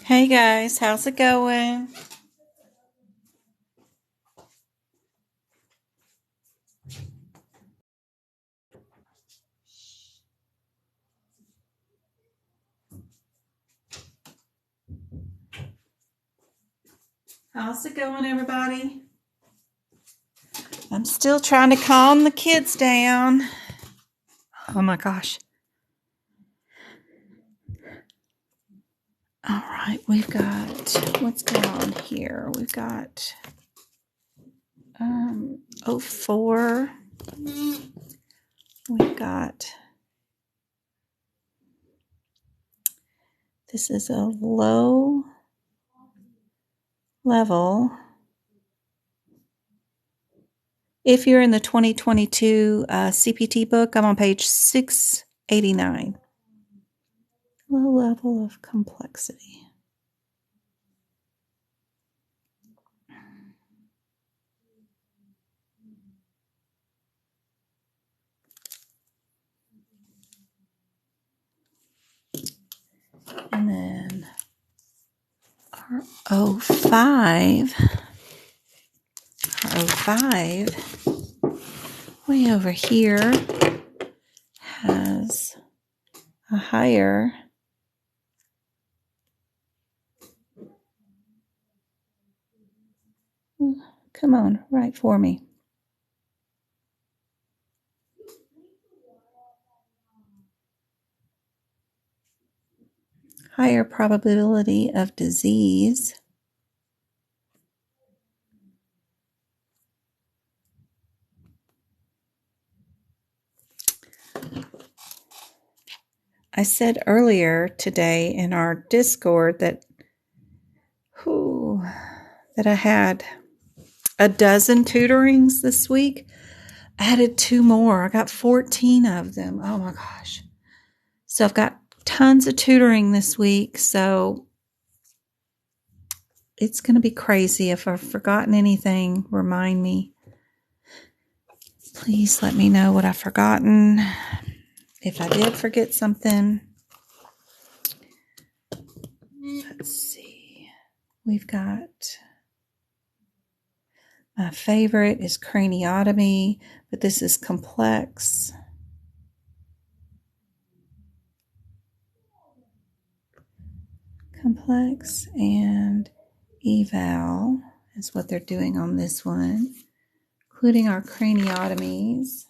Hey guys, how's it going? How's it going, everybody? I'm still trying to calm the kids down. Oh my gosh. All right, we've got, what's going on here? We've got 04. We've got, this is a low level. If you're in the 2022 CPT book, I'm on page 689. Low level of complexity. And then our 05, way over here has a higher come on, write for me. Higher probability of disease. I said earlier today in our Discord that I had a dozen tutorings this week. I added 2 more. I got 14 of them. Oh my gosh. So I've got tons of tutoring this week. So it's going to be crazy. If I've forgotten anything, remind me. Please let me know what I've forgotten. If I did forget something. Let's see. We've got, my favorite is craniotomy, but this is complex. Complex and eval is what they're doing on this one, including our craniotomies.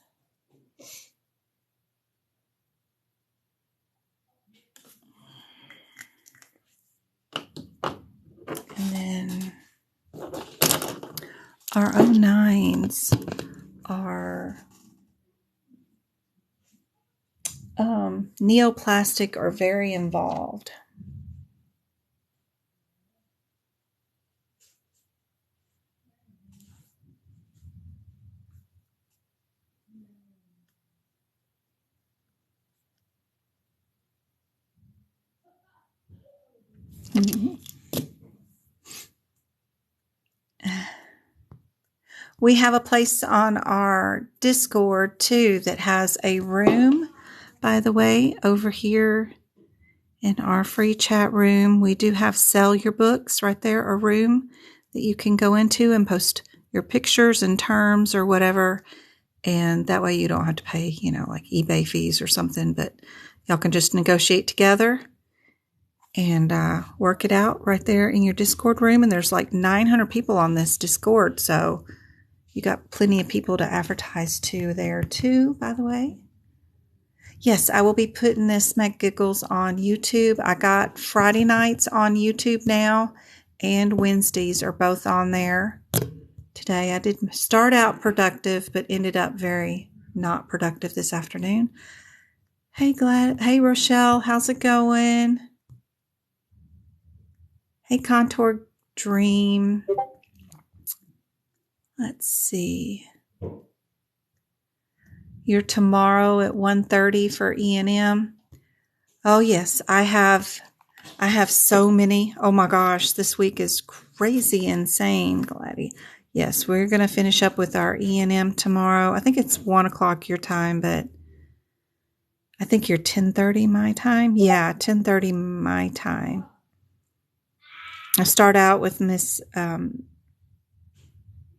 And then our 09s are neoplastic or very involved. We have a place on our Discord too that has a room, by the way, over here in our free chat room. We do have sell your books right there, a room that you can go into and post your pictures and terms or whatever. And that way you don't have to pay, like eBay fees or something, but y'all can just negotiate together and work it out right there in your Discord room. And there's like 900 people on this Discord, so you got plenty of people to advertise to there too, by the way. Yes, I will be putting this McGiggles on YouTube. I got Friday nights on YouTube now, and Wednesdays are both on there. Today I did start out productive, but ended up very not productive this afternoon. Hey Rochelle, how's it going? Hey Contour Dream. Let's see. You're tomorrow at 1:30 for E&M. Oh yes, I have so many. Oh my gosh, this week is crazy insane, Gladdy. Yes, we're going to finish up with our E&M tomorrow. I think it's 1 o'clock your time, but I think you're 10:30 my time. Yeah, 10:30 my time. I start out with Miss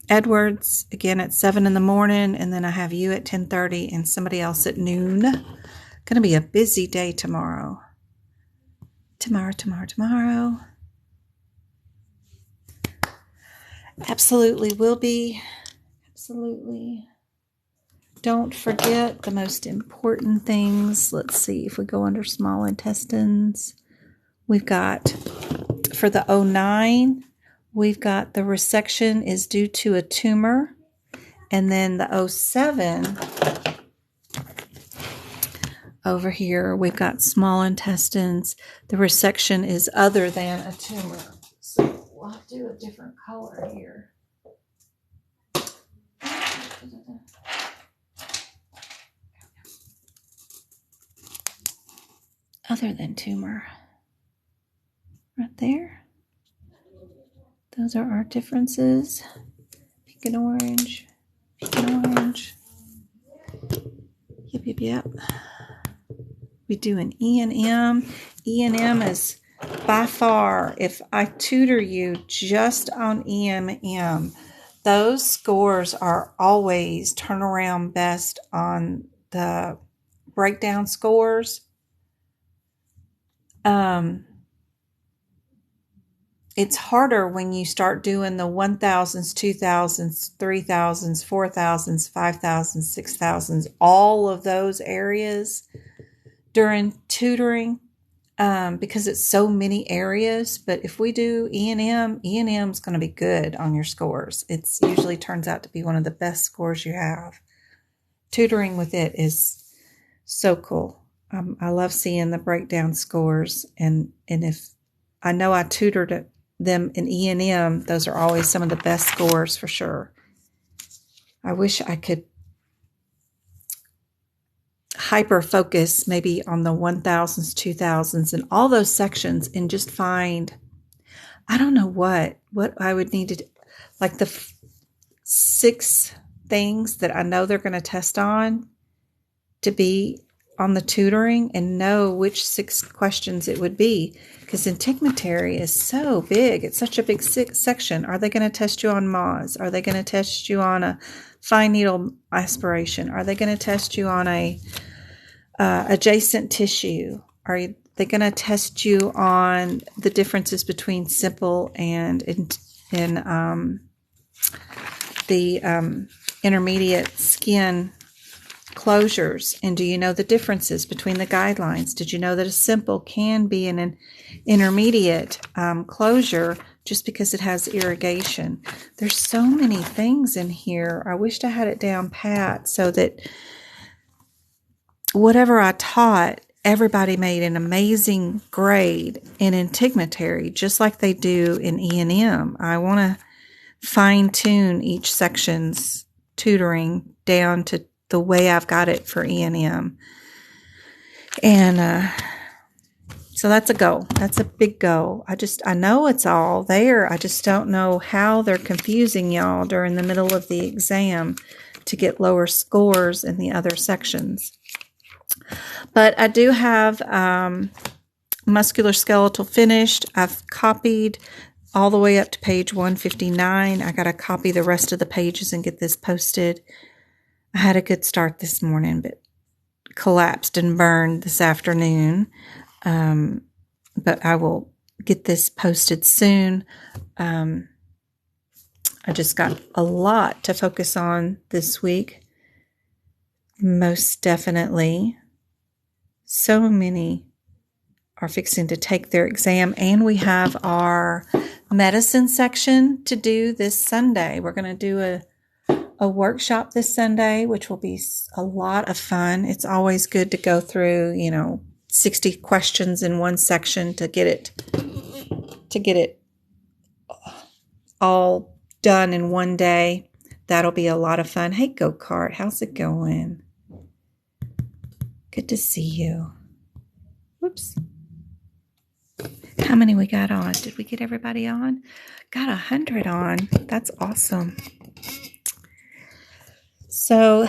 Edwards again at 7 in the morning, and then I have you at 10:30 and somebody else at noon. Going to be a busy day tomorrow. Tomorrow. Absolutely will be. Absolutely. Don't forget the most important things. Let's see if we go under small intestines. We've got, for the 09, we've got the resection is due to a tumor. And then the 07, over here, we've got small intestines. The resection is other than a tumor. So we'll have to do a different color here. Other than tumor. Right there. Those are our differences. Pink and orange. Yep. We do an E&M. E&M is by far, if I tutor you just on E&M, those scores are always turnaround best on the breakdown scores. It's harder when you start doing the 1,000s, 2,000s, 3,000s, 4,000s, 5,000s, 6,000s, all of those areas during tutoring, because it's so many areas. But if we do E&M is going to be good on your scores. It usually turns out to be one of the best scores you have. Tutoring with it is so cool. I love seeing the breakdown scores, and if I know I tutored them in E&M, those are always some of the best scores for sure. I wish I could hyper focus maybe on the 1,000s, 2,000s, and all those sections, and just find, I don't know what I would need to do, like the 6 things that I know they're going to test on to be on the tutoring, and know which 6 questions it would be, because Integumentary is so big. It's such a big section. Are they going to test you on Moz? Are they going to test you on a fine needle aspiration? Are they going to test you on a adjacent tissue? Are they going to test you on the differences between simple and the intermediate skin closures? And do you know the differences between the guidelines? Did you know that a simple can be an intermediate closure just because it has irrigation? There's so many things in here. I wished I had it down pat so that whatever I taught, everybody made an amazing grade in Integumentary, just like they do in E&M. I want to fine tune each section's tutoring down to the way I've got it for E&M. And so that's a goal. That's a big goal. I know it's all there. I just don't know how they're confusing y'all during the middle of the exam to get lower scores in the other sections. But I do have musculoskeletal finished. I've copied all the way up to page 159. I got to copy the rest of the pages and get this posted. I had a good start this morning, but collapsed and burned this afternoon. But I will get this posted soon. I just got a lot to focus on this week. Most definitely. So many are fixing to take their exam, and we have our medicine section to do this Sunday. We're going to do a workshop this Sunday, which will be a lot of fun. It's always good to go through, 60 questions in one section to get it all done in one day. That'll be a lot of fun. Hey, Go-Kart, how's it going? Good to see you. Whoops. How many we got on? Did we get everybody on? Got 100 on. That's awesome. So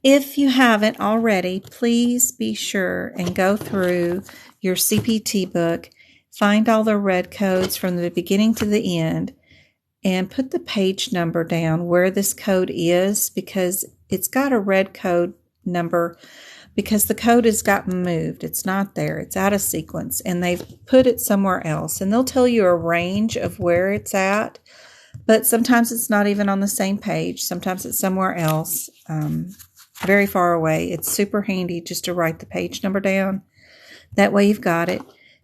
if you haven't already, please be sure and go through your CPT book find all the red codes from the beginning to the end, and put the page number down where this code is, because it's got a red code number because the code has gotten moved. It's not there. It's out of sequence, and they've put it somewhere else. And they'll tell you a range of where it's at, but sometimes it's not even on the same page. Sometimes it's somewhere else, very far away. It's super handy just to write the page number down. That way you've got it.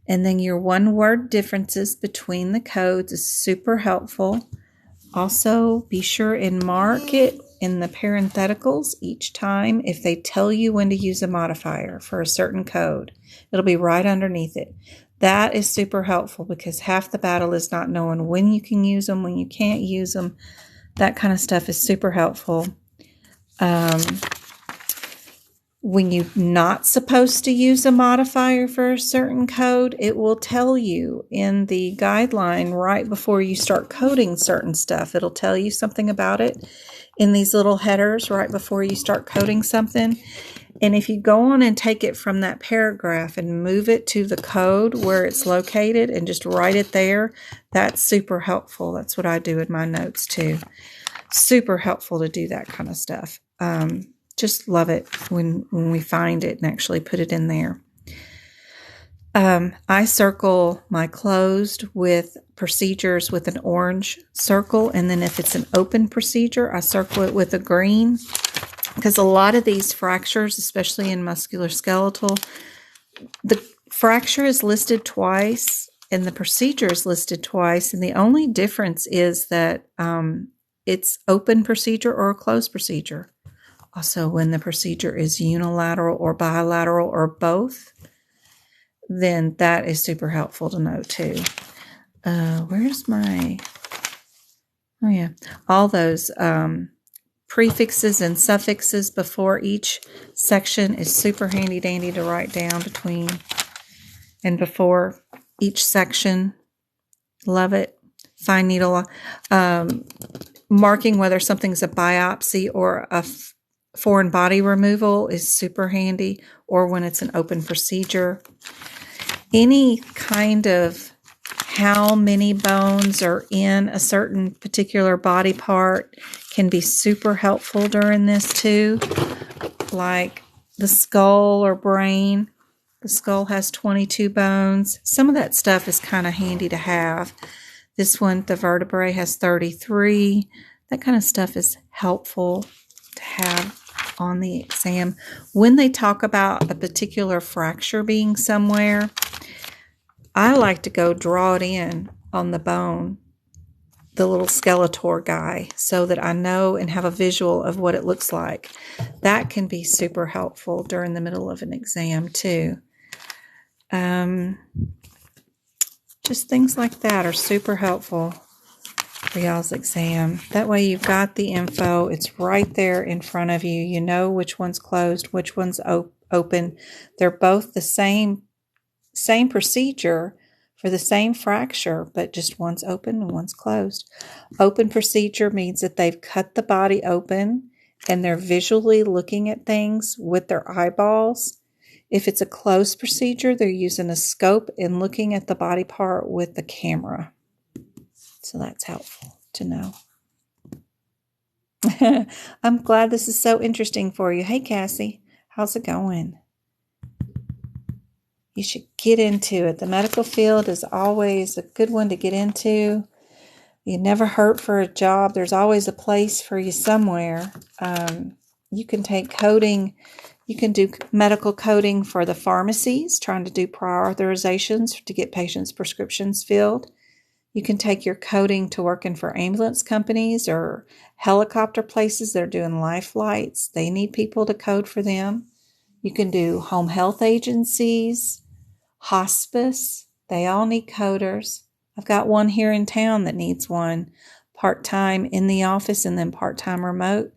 And then your one-word differences between the codes is super helpful. Also, be sure and mark it in the parentheticals each time if they tell you when to use a modifier for a certain code. It'll be right underneath it. That is super helpful because half the battle is not knowing when you can use them, when you can't use them. That kind of stuff is super helpful. When you're not supposed to use a modifier for a certain code, it will tell you in the guideline right before you start coding certain stuff. It'll tell you something about it in these little headers right before you start coding something. And if you go on and take it from that paragraph and move it to the code where it's located and just write it there, that's super helpful. That's what I do in my notes too. Super helpful to do that kind of stuff. Just love it when we find it and actually put it in there. I circle my closed with procedures with an orange circle, and then if it's an open procedure, I circle it with a green, because a lot of these fractures, especially in musculoskeletal, the fracture is listed twice and the procedure is listed twice, and the only difference is that it's open procedure or a closed procedure. Also, when the procedure is unilateral or bilateral or both, then that is super helpful to know too. Where's my... Oh yeah. All those prefixes and suffixes before each section is super handy dandy to write down between and before each section. Love it. Fine needle. Marking whether something's a biopsy or a foreign body removal is super handy, or when it's an open procedure. Any kind of how many bones are in a certain particular body part can be super helpful during this too, like the skull or brain. The skull has 22 bones. Some of that stuff is kind of handy to have. This one, the vertebrae, has 33. That kind of stuff is helpful to have on the exam. When they talk about a particular fracture being somewhere, I like to go draw it in on the bone, the little skeletor guy, so that I know and have a visual of what it looks like. That can be super helpful during the middle of an exam too. Just things like that are super helpful for y'all's exam. That way you've got the info. It's right there in front of you. You know which one's closed, which one's open. They're both the same procedure for the same fracture, but just one's open and one's closed. Open procedure means that they've cut the body open and they're visually looking at things with their eyeballs. If it's a closed procedure, they're using a scope and looking at the body part with the camera. So that's helpful to know. I'm glad this is so interesting for you. Hey, Cassie, how's it going? You should get into it. The medical field is always a good one to get into. You never hurt for a job. There's always a place for you somewhere. You can take coding. You can do medical coding for the pharmacies, trying to do prior authorizations to get patients' prescriptions filled. You can take your coding to working for ambulance companies or helicopter places that are doing life flights. They need people to code for them. You can do home health agencies, hospice. They all need coders. I've got one here in town that needs one, part-time in the office and then part-time remote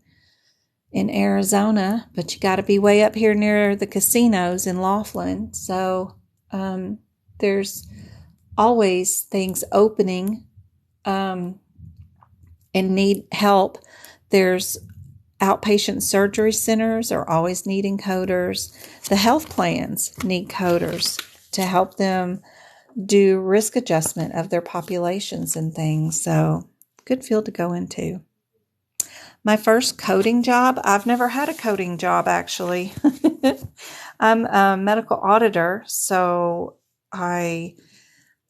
in Arizona. But you got to be way up here near the casinos in Laughlin. So there's always things opening and need help. There's outpatient surgery centers are always needing coders. The health plans need coders to help them do risk adjustment of their populations and things. So good field to go into. My first coding job, I've never had a coding job actually. I'm a medical auditor, so I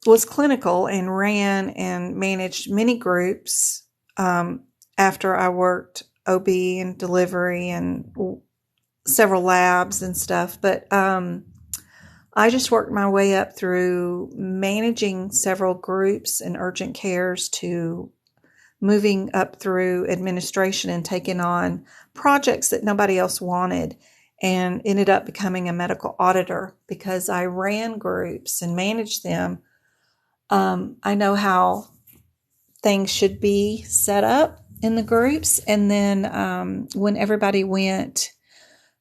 was clinical and ran and managed many groups after I worked OB and delivery and several labs and stuff. But I just worked my way up through managing several groups and urgent cares to moving up through administration and taking on projects that nobody else wanted, and ended up becoming a medical auditor because I ran groups and managed them. I know how things should be set up in the groups. And then when everybody went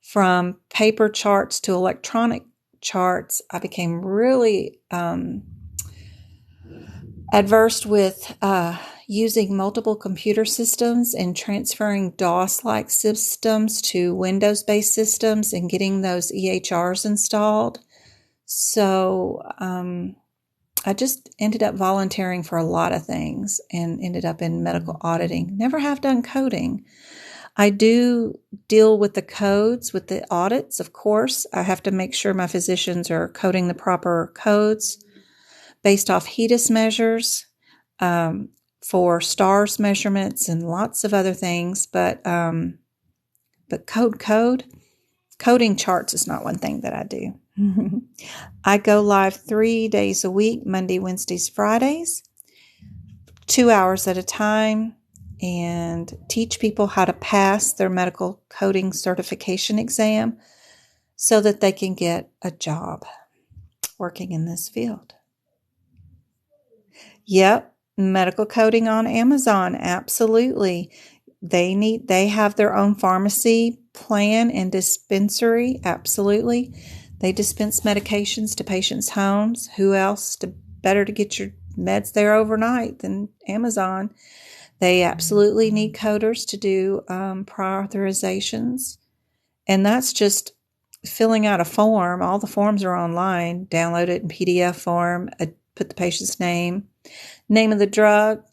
from paper charts to electronic charts, I became really adversed with using multiple computer systems and transferring DOS-like systems to Windows-based systems and getting those EHRs installed. So I just ended up volunteering for a lot of things and ended up in medical auditing. Never have done coding. I do deal with the codes, with the audits, of course. I have to make sure my physicians are coding the proper codes based off HEDIS measures, for STARS measurements and lots of other things. But coding charts is not one thing that I do. I go live 3 days a week, Monday, Wednesdays, Fridays, 2 hours at a time, and teach people how to pass their medical coding certification exam so that they can get a job working in this field. Yep, medical coding on Amazon, absolutely. They have their own pharmacy plan and dispensary, absolutely. They dispense medications to patients' homes. Who else better to get your meds there overnight than Amazon? They absolutely need coders to do prior authorizations. And that's just filling out a form. All the forms are online. Download it in PDF form. Put the patient's name of the drug,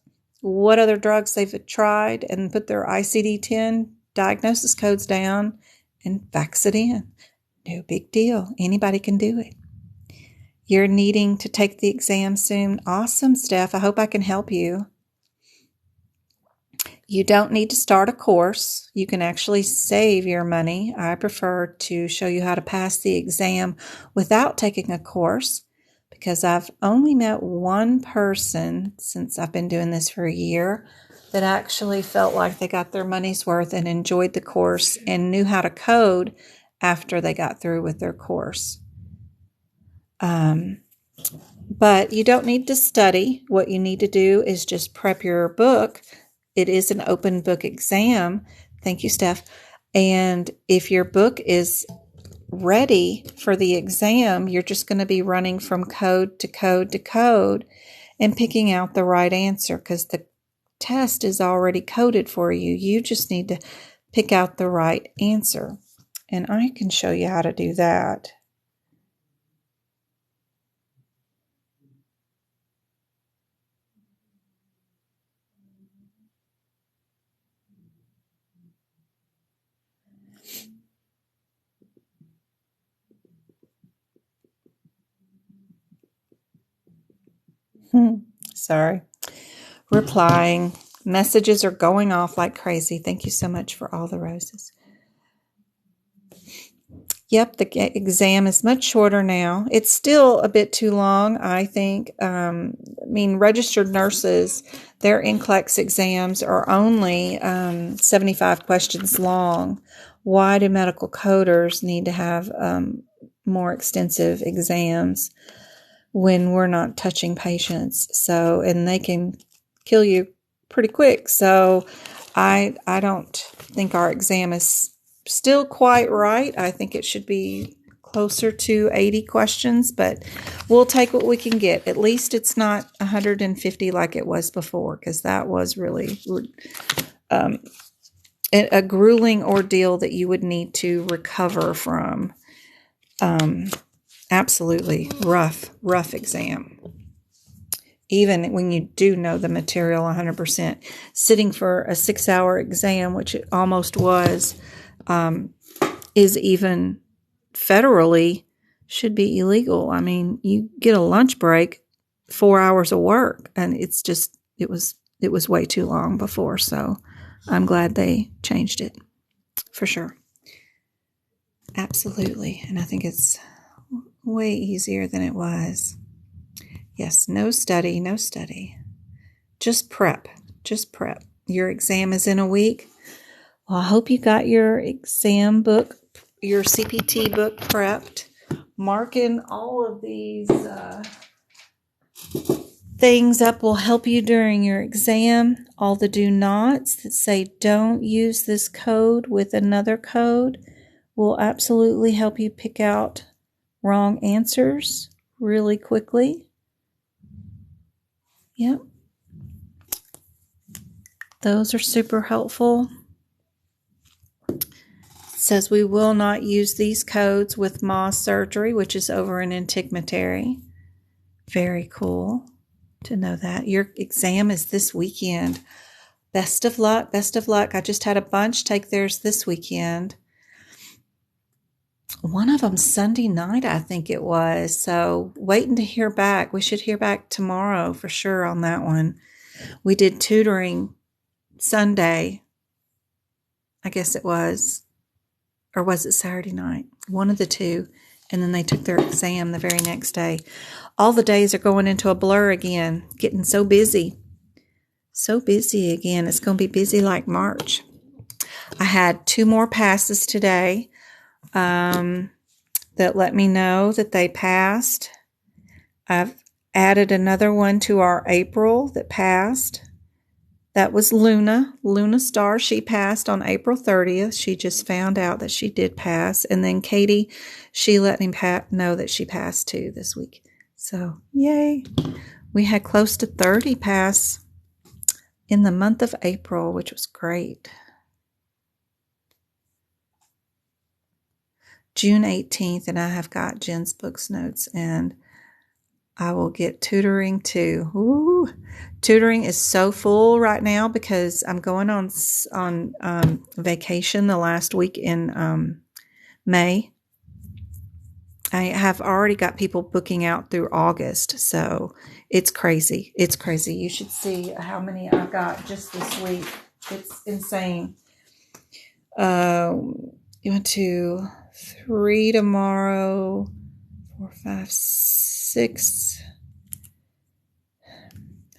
what other drugs they've tried, and put their ICD-10 diagnosis codes down and fax it in. No big deal. Anybody can do it. You're needing to take the exam soon. Awesome, Steph. I hope I can help you. You don't need to start a course. You can actually save your money. I prefer to show you how to pass the exam without taking a course, because I've only met one person since I've been doing this for a year that actually felt like they got their money's worth and enjoyed the course and knew how to code after they got through with their course. But you don't need to study. What you need to do is just prep your book. It is an open book exam. Thank you, Steph. And if your book is ready for the exam, you're just going to be running from code to code to code and picking out the right answer, because the test is already coded for you. You just need to pick out the right answer. And I can show you how to do that. Sorry. Replying. Messages are going off like crazy. Thank you so much for all the roses. Yep, the exam is much shorter now. It's still a bit too long, I think. Registered nurses, their NCLEX exams are only 75 questions long. Why do medical coders need to have more extensive exams when we're not touching patients? And they can kill you pretty quick. So I don't think our exam is still quite right. I think it should be closer to 80 questions, but we'll take what we can get. At least it's not 150 like it was before, because that was really a grueling ordeal that you would need to recover from. Absolutely rough exam. even when you do know the material 100%. Sitting for a 6-hour exam, which it almost was, is even federally should be illegal. I mean, you get a lunch break, 4 hours of work, and it's just, it was way too long before. So I'm glad they changed it for sure. Absolutely. And I think it's way easier than it was. Yes, no study, no study. Just prep. Just prep. Your exam is in a week. Well, I hope you got your exam book, your CPT book prepped. Marking all of these things up will help you during your exam. All the do nots that say don't use this code with another code will absolutely help you pick out wrong answers really quickly. Yep. Those are super helpful. It says we will not use these codes with Ma surgery, which is over in Integumentary. Very cool to know that. Your exam is this weekend. Best of luck. Best of luck. I just had a bunch take theirs this weekend. One of them Sunday night, I think it was. So waiting to hear back. We should hear back tomorrow for sure on that one. We did tutoring Sunday, I guess it was. Or was it Saturday night? One of the two. And then they took their exam the very next day. All the days are going into a blur again. Getting so busy. So busy again. It's going to be busy like March. I had 2 more passes today that let me know that they passed. I've added another one to our April that passed. That was Luna Star. She passed on April 30th. She just found out that she did pass. And then Katie, she let me know that she passed too this week. So, yay. We had close to 30 pass in the month of April, which was great. June 18th, and I have got Jen's books notes, and I will get tutoring too. Ooh, tutoring is so full right now because I'm going on vacation the last week in May. I have already got people booking out through August, so it's crazy. It's crazy. You should see how many I've got just this week. It's insane. You went to 3 tomorrow, 4, 5, 6.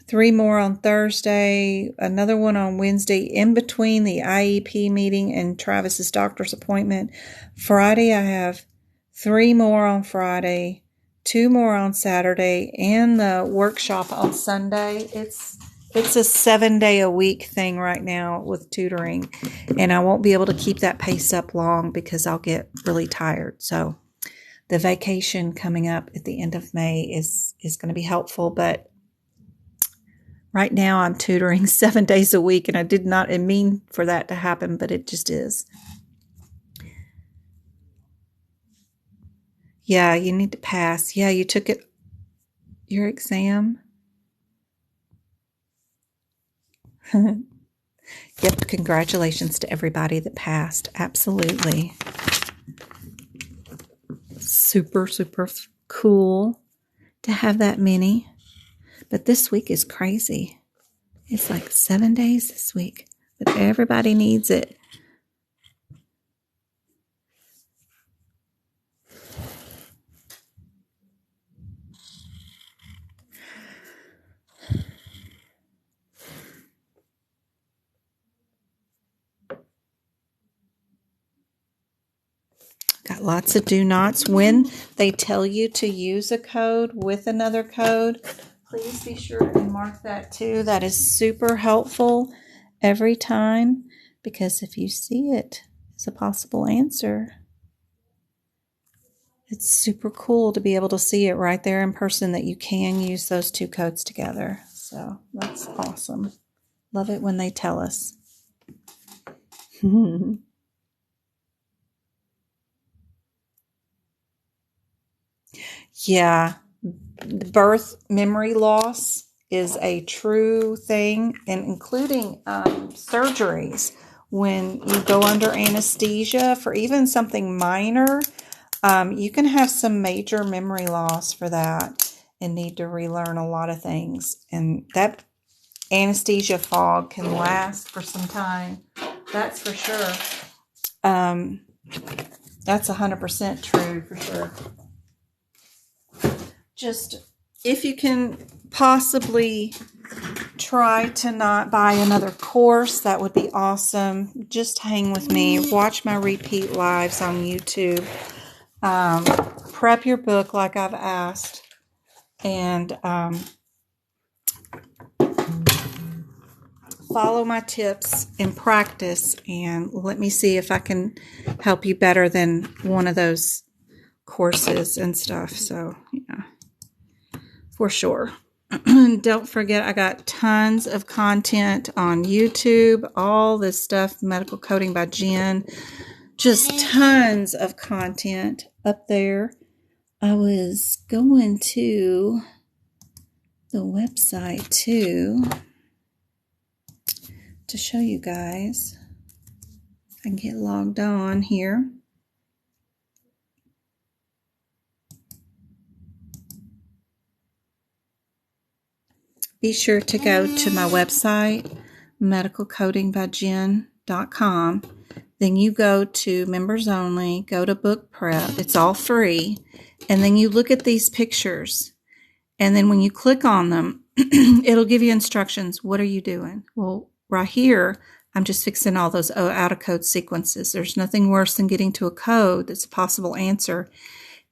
3 more on Thursday, another one on Wednesday, in between the IEP meeting and Travis's doctor's appointment. Friday, I have 3 more on Friday, 2 more on Saturday, and the workshop on Sunday. It's a 7-day-a-week thing right now with tutoring, and I won't be able to keep that pace up long because I'll get really tired. So the vacation coming up at the end of May is going to be helpful, but right now I'm tutoring 7 days a week, and I did not mean for that to happen, but it just is. Yeah, you need to pass. Yeah, you took your exam. Yep, congratulations to everybody that passed. Absolutely. Super, super cool to have that many. But this week is crazy. It's like 7 days this week, but everybody needs it. Got lots of do nots. When they tell you to use a code with another code, please be sure and mark that too. That is super helpful every time, because if you see it as a possible answer, it's super cool to be able to see it right there in person that you can use those 2 codes together. So that's awesome. Love it when they tell us. Yeah, birth memory loss is a true thing, and including surgeries. When you go under anesthesia for even something minor, you can have some major memory loss for that and need to relearn a lot of things. And that anesthesia fog can last for some time. That's for sure. That's 100% true for sure. Just if you can possibly try to not buy another course, that would be awesome. Just hang with me. Watch my repeat lives on YouTube. Prep your book like I've asked. And follow my tips and practice. And let me see if I can help you better than one of those courses and stuff. So, yeah, for sure. Don't forget, I got tons of content on YouTube, all this stuff, Medical Coding by Jen, just tons of content up there. I was going to the website too to show you guys. I can get logged on here. Be sure to go to my website, medicalcodingbyjen.com. Then you go to members only, go to book prep. It's all free. And then you look at these pictures. And then when you click on them, it'll give you instructions. What are you doing? Well, right here, I'm just fixing all those out of code sequences. There's nothing worse than getting to a code that's a possible answer,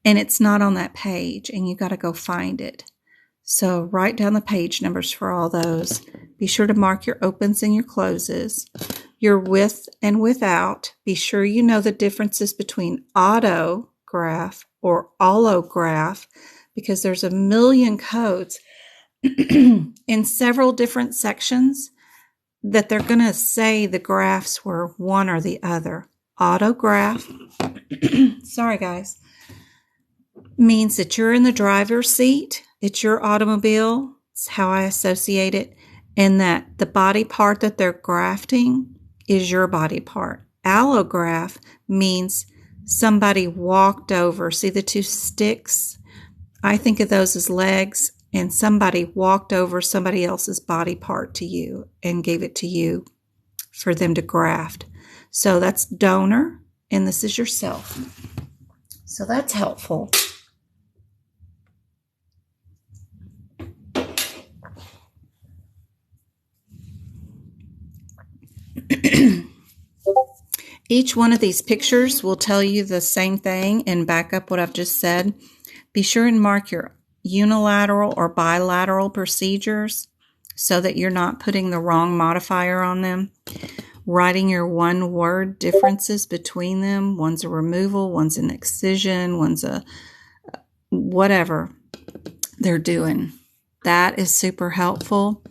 and it's not on that page, and you got to go find it. So write down the page numbers for all those. Be sure to mark your opens and your closes, your with and without. Be sure you know the differences between autograph or allograph, because there's a million codes in several different sections that they're going to say the graphs were one or the other. Autograph, sorry guys, means that you're in the driver's seat. It's your automobile. It's how I associate it. And that the body part that they're grafting is your body part. Allograph means somebody walked over. See the two sticks? I think of those as legs, and somebody walked over somebody else's body part to you and gave it to you for them to graft. So that's donor, and this is yourself. So that's helpful. Each one of these pictures will tell you the same thing and back up what I've just said. Be sure and mark your unilateral or bilateral procedures so that you're not putting the wrong modifier on them. Writing your one-word differences between them. One's a removal, one's an excision, one's a whatever they're doing. That is super helpful.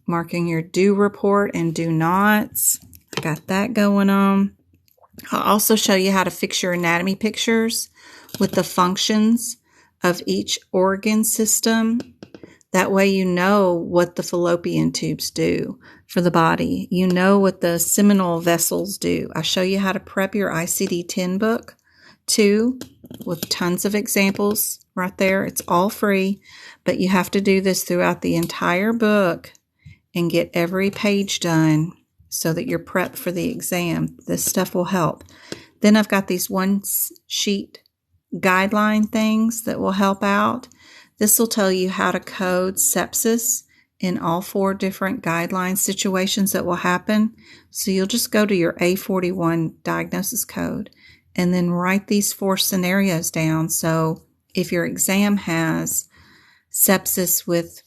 Marking your do report and do nots. I got that going on. I'll also show you how to fix your anatomy pictures with the functions of each organ system. That way you know what the fallopian tubes do for the body. You know what the seminal vessels do. I show you how to prep your ICD-10 book too, with tons of examples right there. It's all free, but you have to do this throughout the entire book and get every page done so that you're prepped for the exam. This stuff will help. Then I've got these one sheet guideline things that will help out. This will tell you how to code sepsis in all 4 different guideline situations that will happen. So you'll just go to your A41 diagnosis code and then write these 4 scenarios down. So if your exam has sepsis with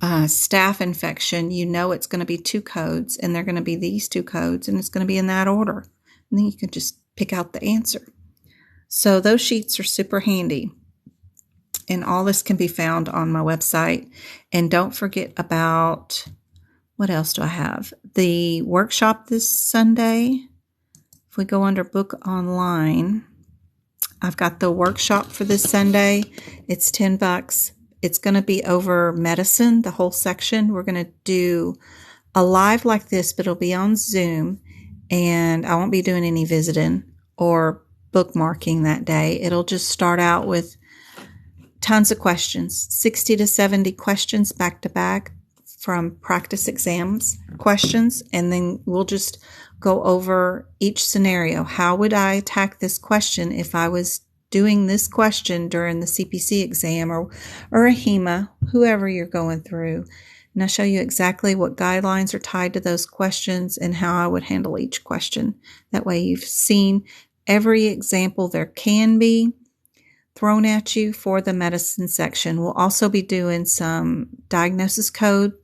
staph infection, you know it's going to be 2 codes, and they're going to be these 2 codes, and it's going to be in that order. And then you can just pick out the answer. So those sheets are super handy. And all this can be found on my website. And don't forget about, what else do I have? The workshop this Sunday. If we go under book online, I've got the workshop for this Sunday. It's $10. it's going to be over medicine, the whole section. We're going to do a live like this, but it'll be on Zoom, and I won't be doing any visiting or bookmarking that day. It'll just start out with tons of questions, 60 to 70 questions back to back from practice exams questions, and then we'll just go over each scenario. How would I attack this question if I was doing this question during the CPC exam or ahima, whoever you're going through? And I'll show you exactly what guidelines are tied to those questions and how I would handle each question. That way you've seen every example there can be thrown at you for the medicine section. We'll also be doing some diagnosis code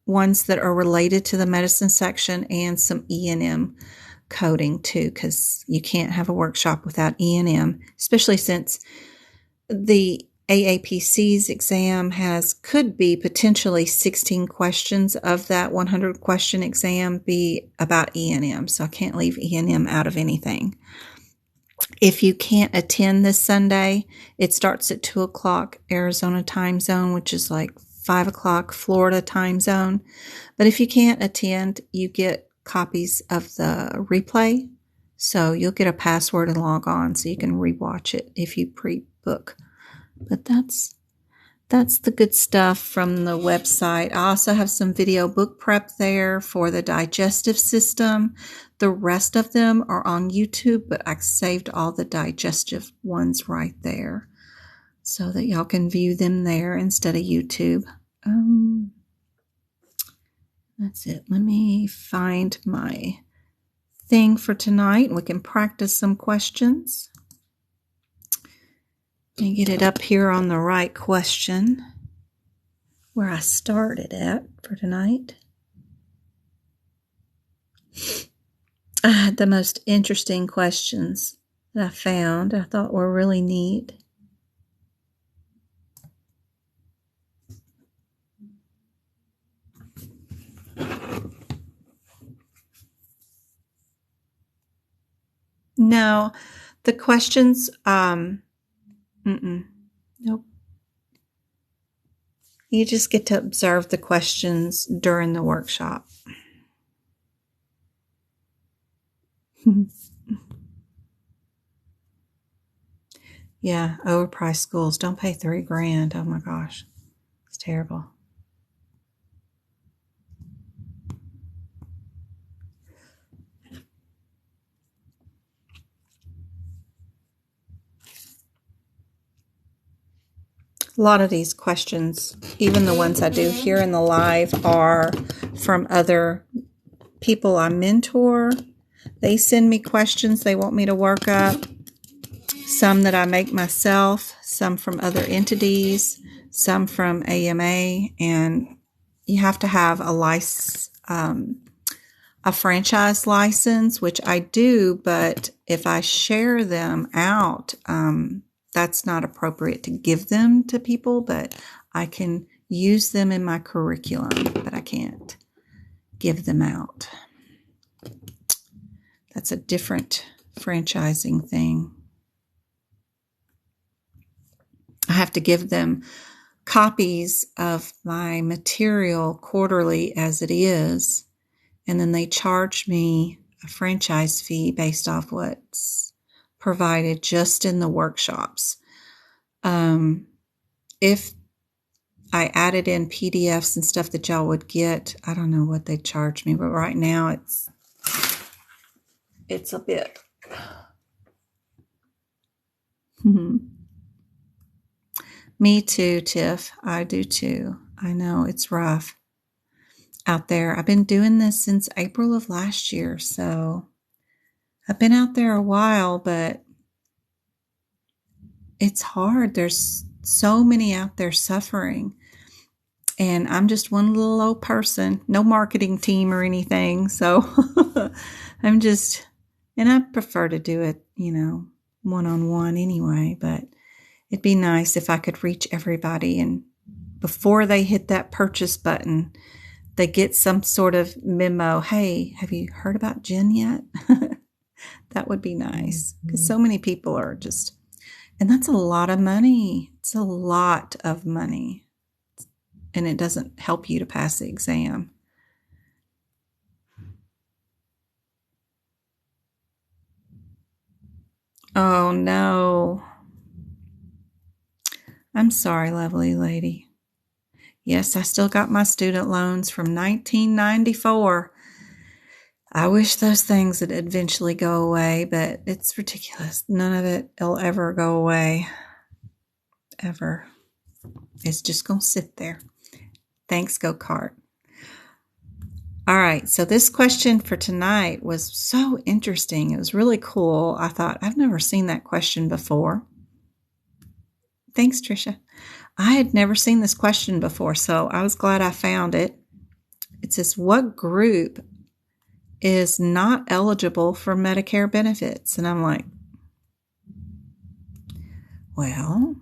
ones that are related to the medicine section and some E&M coding too, because you can't have a workshop without E&M, especially since the aapc's exam could be potentially 16 questions of that 100 question exam be about E&M. So I can't leave E&M out of anything. If you can't attend this Sunday, it starts at 2 o'clock Arizona time zone, which is like 5 o'clock Florida time zone. But if you can't attend, you get copies of the replay. So you'll get a password and log on so you can rewatch it if you pre-book. But that's the good stuff from the website. I also have some video book prep there for the digestive system. The rest of them are on YouTube, but I saved all the digestive ones right there so that y'all can view them there instead of YouTube. That's it. Let me find my thing for tonight and we can practice some questions. And get it up here on the right question where I started at for tonight. I had the most interesting questions that I found I thought were really neat. No, the questions, nope. You just get to observe the questions during the workshop. Yeah, overpriced schools. Don't pay $3,000. Oh my gosh, it's terrible. A lot of these questions, even the ones I do here in the live, are from other people I mentor. They send me questions they want me to work up. Some that I make myself, some from other entities, some from AMA, and you have to have a franchise license, which I do, but if I share them out, that's not appropriate to give them to people, but I can use them in my curriculum, but I can't give them out. That's a different franchising thing. I have to give them copies of my material quarterly as it is, and then they charge me a franchise fee based off what's provided just in the workshops. If I added in PDFs and stuff that y'all would get, I don't know what they charge me, but right now it's a bit. Me too, Tiff. I do too. I know it's rough out there. I've been doing this since April of last year, so I've been out there a while, but it's hard. There's so many out there suffering, and I'm just one little old person, no marketing team or anything, so I'm just, and I prefer to do it, one-on-one anyway, but it'd be nice if I could reach everybody, and before they hit that purchase button, they get some sort of memo. Hey, have you heard about Jen yet? That would be nice, because so many people are just And that's a lot of money. It's a lot of money. And it doesn't help you to pass the exam. Oh, no. I'm sorry, lovely lady. Yes, I still got my student loans from 1994. I wish those things would eventually go away, but it's ridiculous. None of it will ever go away. Ever. It's just going to sit there. Thanks, go-kart. All right, so this question for tonight was so interesting. It was really cool. I thought, I've never seen that question before. Thanks, Tricia. I had never seen this question before, so I was glad I found it. It says, what group is not eligible for Medicare benefits? And I'm like, well,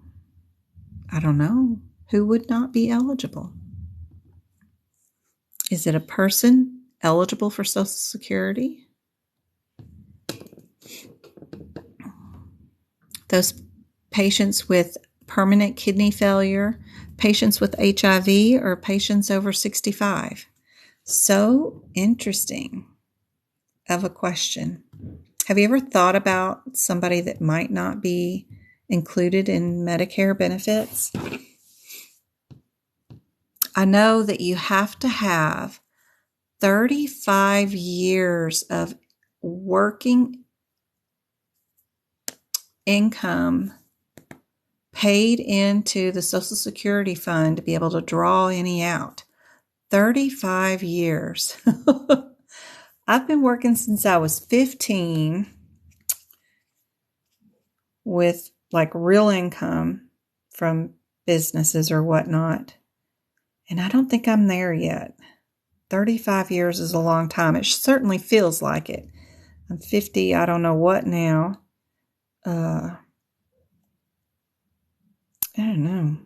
I don't know. Who would not be eligible? Is it a person eligible for Social Security? Those patients with permanent kidney failure, patients with HIV, or patients over 65? So interesting of a question. Have you ever thought about somebody that might not be included in Medicare benefits? I know that you have to have 35 years of working income paid into the Social Security fund to be able to draw any out. 35 years. I've been working since I was 15 with like real income from businesses or whatnot. And I don't think I'm there yet. 35 years is a long time. It certainly feels like it. I'm 50, I don't know what now. I don't know.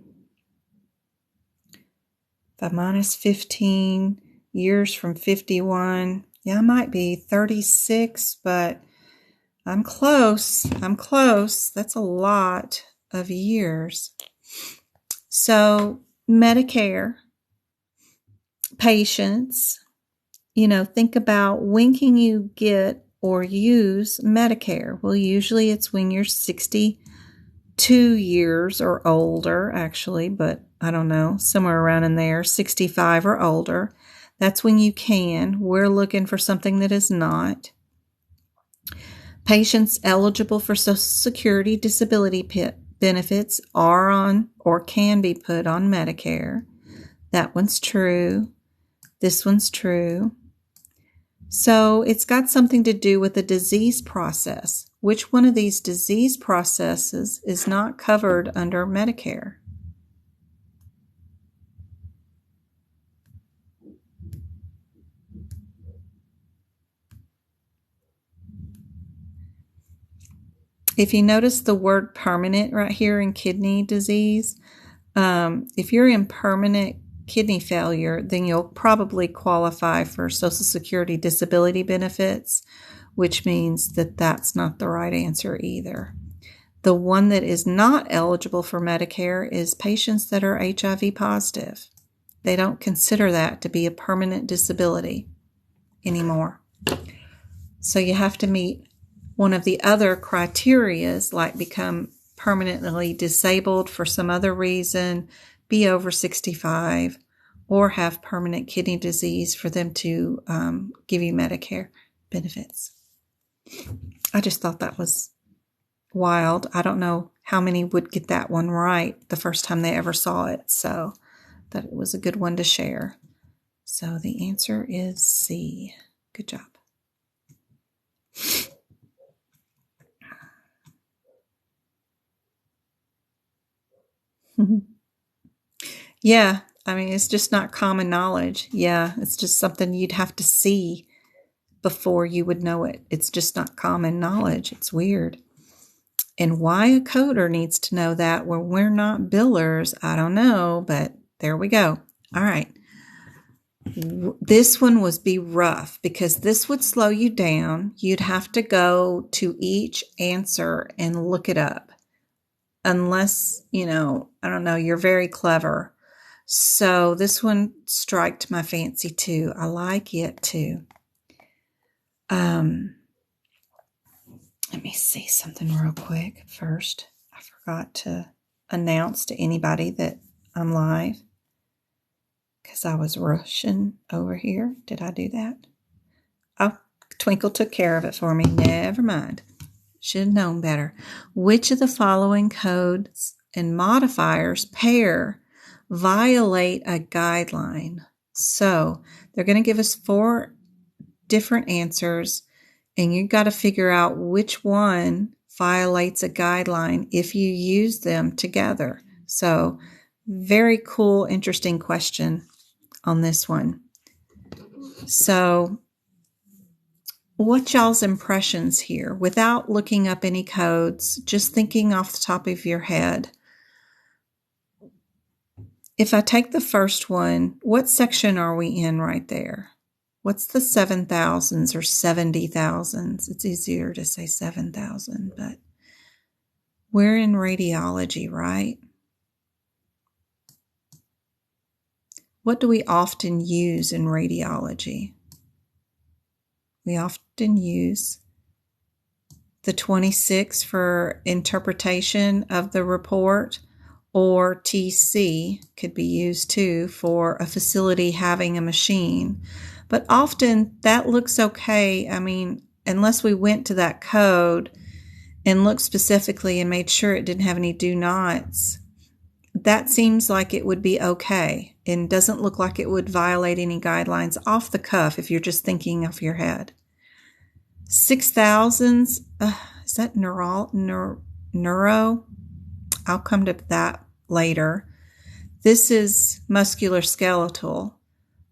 If I minus 15 years from 51, yeah, I might be 36, but I'm close. I'm close. That's a lot of years. So Medicare patients, think about when can you get or use Medicare? Well, usually it's when you're 62 years or older, actually, but I don't know, somewhere around in there, 65 or older. That's when you can. We're looking for something that is not. Patients eligible for Social Security disability benefits are on or can be put on Medicare. That one's true. This one's true. So it's got something to do with the disease process. Which one of these disease processes is not covered under Medicare? If you notice the word permanent right here in kidney disease, if you're in permanent kidney failure, then you'll probably qualify for Social Security disability benefits, which means that that's not the right answer either. The one that is not eligible for Medicare is patients that are HIV positive. They don't consider that to be a permanent disability anymore. So you have to meet one of the other criterias, like become permanently disabled for some other reason, be over 65, or have permanent kidney disease for them to give you Medicare benefits. I just thought that was wild. I don't know how many would get that one right the first time they ever saw it, so that it was a good one to share. So the answer is C. Good job. Yeah, I mean, it's just not common knowledge. Yeah, it's just something you'd have to see before you would know it. It's just not common knowledge. It's weird. And why a coder needs to know that when we're not billers, I don't know, but there we go. All right. This one was be rough because this would slow you down. You'd have to go to each answer and look it up. unless, I don't know, you're very clever. So this one striked my fancy too. I like it too. Let me see something real quick first. I forgot to announce to anybody that I'm live because I was rushing over here. Did I do that? Oh, Twinkle took care of it for me. Never mind. Should have known better. Which of the following codes and modifiers pair violate a guideline? So they're going to give us 4 different answers, and you've got to figure out which one violates a guideline if you use them together. So very cool, interesting question on this one. So what y'all's impressions here without looking up any codes, just thinking off the top of your head? If I take the first one, what section are we in right there? What's the 7,000s or 70,000s? It's easier to say 7,000, but we're in radiology, right? What do we often use in radiology? We often use the 26 for interpretation of the report, or TC could be used too for a facility having a machine. But often that looks okay. I mean, unless we went to that code and looked specifically and made sure it didn't have any do nots, that seems like it would be okay and doesn't look like it would violate any guidelines off the cuff if you're just thinking off your head. 6,000s, is that neuro? I'll come to that later. This is musculoskeletal.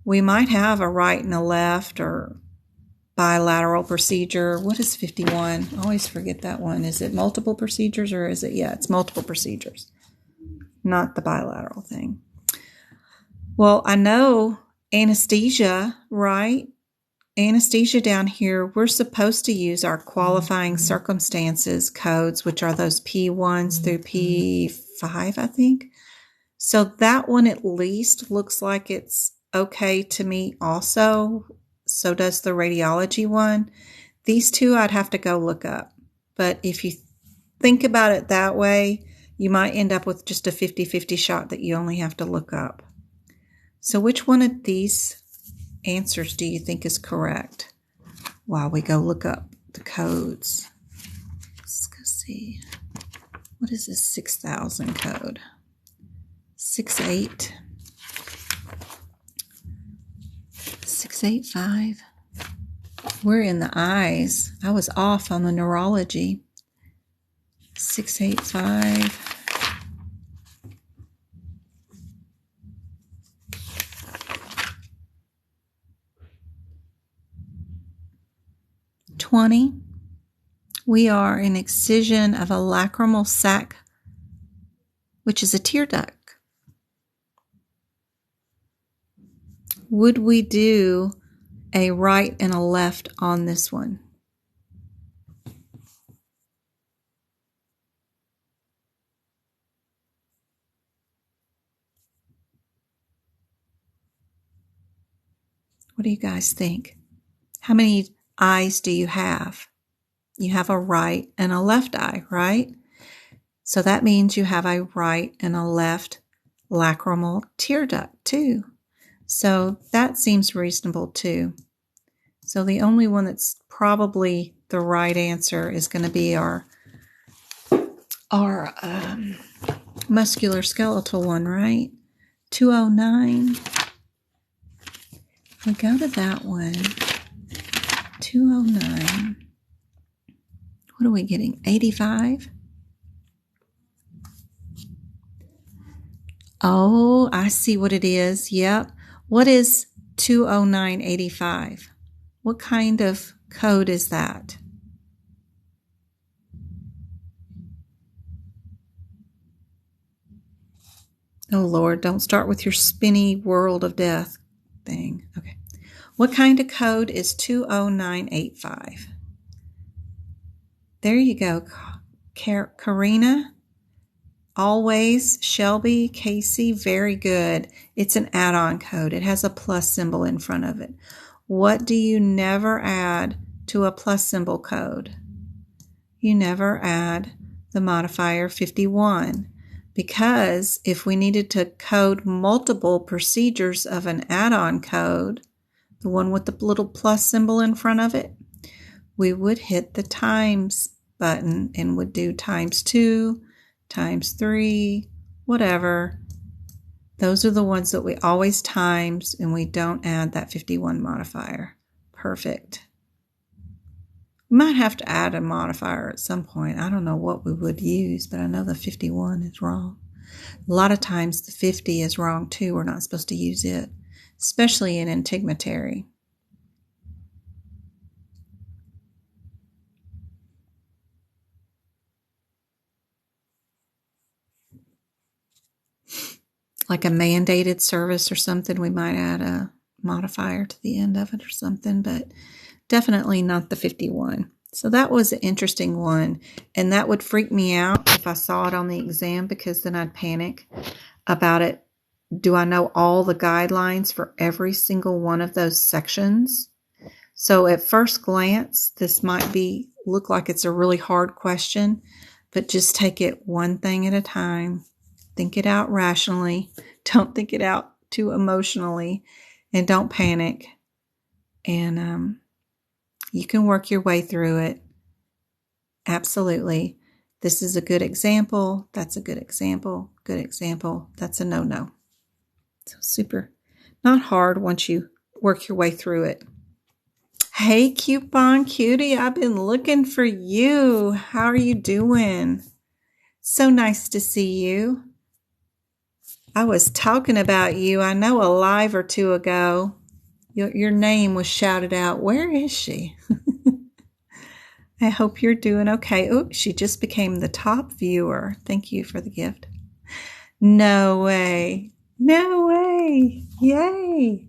We might have a right and a left or bilateral procedure. What is 51? I always forget that one. Is it multiple procedures or is it? Yeah, it's multiple procedures, not the bilateral thing. Well, I know anesthesia, right? Anesthesia down here, we're supposed to use our qualifying circumstances codes, which are those P1s through P5, I think. So that one at least looks like it's okay to me also. So does the radiology one. These two I'd have to go look up. But if you think about it that way, you might end up with just a 50-50 shot that you only have to look up. So which one of these answers do you think is correct? While we go look up the codes. Let's go see. What is this 6,000 code? 68. 685. We're in the eyes. I was off on the neurology. 685. We are in excision of a lacrimal sac, which is a tear duct. Would we do a right and a left on this one? What do you guys think? How many eyes do you have? You have a right and a left eye, right? So that means you have a right and a left lacrimal tear duct too. So that seems reasonable too. So the only one that's probably the right answer is going to be our musculoskeletal one, right? 209. We go to that one. 209. What are we getting? 85? Oh, I see what it is. Yep. What is 20985? What kind of code is that? Oh, Lord, don't start with your spinny world of death thing. Okay. What kind of code is 20985? There you go, Karina. Always, Shelby, Casey, very good. It's an add-on code. It has a plus symbol in front of it. What do you never add to a plus symbol code? You never add the modifier 51, because if we needed to code multiple procedures of an add-on code, the one with the little plus symbol in front of it, we would hit the times button and would do ×2, ×3, whatever. Those are the ones that we always times, and we don't add that 51 modifier. Perfect. We might have to add a modifier at some point. I don't know what we would use, but I know the 51 is wrong. A lot of times the 50 is wrong too. We're not supposed to use it, especially in Integumentary. Like a mandated service or something, we might add a modifier to the end of it or something, but definitely not the 51. So that was an interesting one, and that would freak me out if I saw it on the exam, because then I'd panic about it. Do I know all the guidelines for every single one of those sections? So at first glance, this might look like it's a really hard question, but just take it one thing at a time. Think it out rationally. Don't think it out too emotionally, and don't panic. And you can work your way through it. Absolutely. This is a good example. That's a good example. Good example. That's a no-no. So super. Not hard once you work your way through it. Hey, Coupon Cutie, I've been looking for you. How are you doing? So nice to see you. I was talking about you, I know, a live or two ago. Your name was shouted out. Where is she? I hope you're doing okay. Oh, she just became the top viewer. Thank you for the gift. No way. No way. Yay.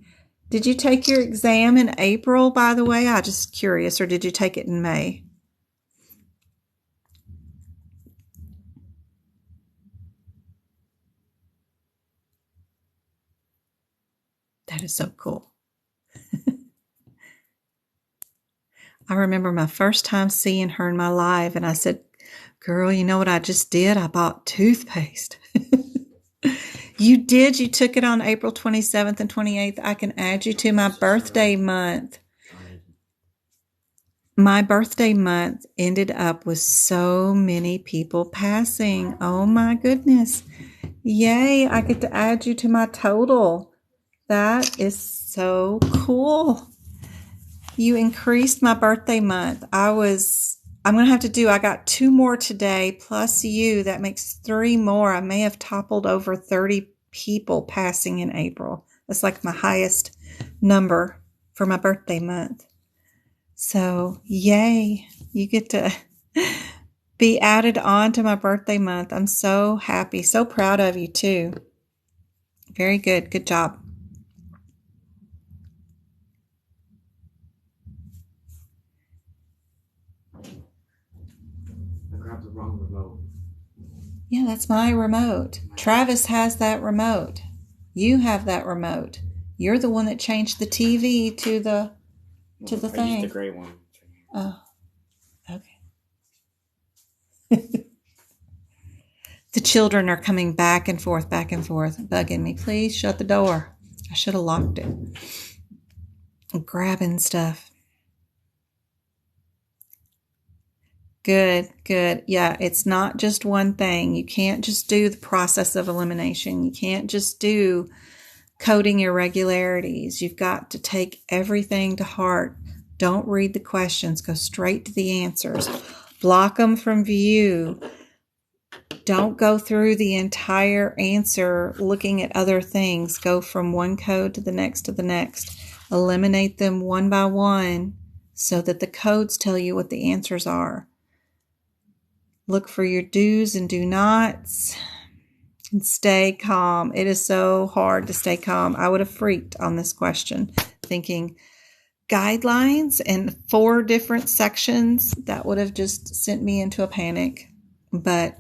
Did you take your exam in April, by the way? I'm just curious. Or did you take it in May? That is so cool. I remember my first time seeing her in my live, and I said, girl, you know what I just did? I bought toothpaste. You did? You took it on April 27th and 28th. I can add you to my birthday month. My birthday month ended up with so many people passing. Oh my goodness. Yay, I get to add you to my total. That is so cool. You increased my birthday month. I'm going to have to I got 2 more today plus you. That makes 3 more. I may have toppled over 30 people passing in April. That's like my highest number for my birthday month. So yay, you get to be added on to my birthday month. I'm so happy, so proud of you too. Very good. Good job. I grabbed the wrong remote. Yeah, that's my remote. Travis has that remote. You have that remote. You're the one that changed the TV to the thing. I used the gray one. Oh, okay. The children are coming back and forth, bugging me. Please shut the door. I should have locked it. I'm grabbing stuff. Good. Yeah, it's not just one thing. You can't just do the process of elimination. You can't just do coding irregularities. You've got to take everything to heart. Don't read the questions. Go straight to the answers. Block them from view. Don't go through the entire answer looking at other things. Go from one code to the next. Eliminate them one by one so that the codes tell you what the answers are. Look for your do's and do nots, and stay calm. It is so hard to stay calm. I would have freaked on this question, thinking guidelines and 4 different sections. That would have just sent me into a panic. But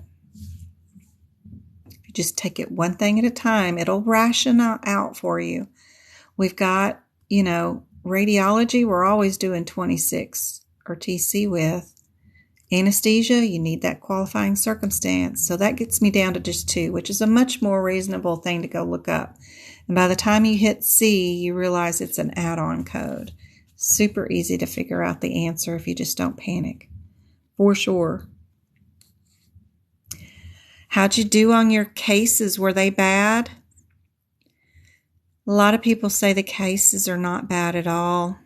just take it one thing at a time. It'll ration out for you. We've got, radiology, we're always doing 26 or TC with. Anesthesia, you need that qualifying circumstance. So that gets me down to just 2, which is a much more reasonable thing to go look up. And by the time you hit C, you realize it's an add-on code. Super easy to figure out the answer if you just don't panic. For sure. How'd you do on your cases? Were they bad? A lot of people say the cases are not bad at all,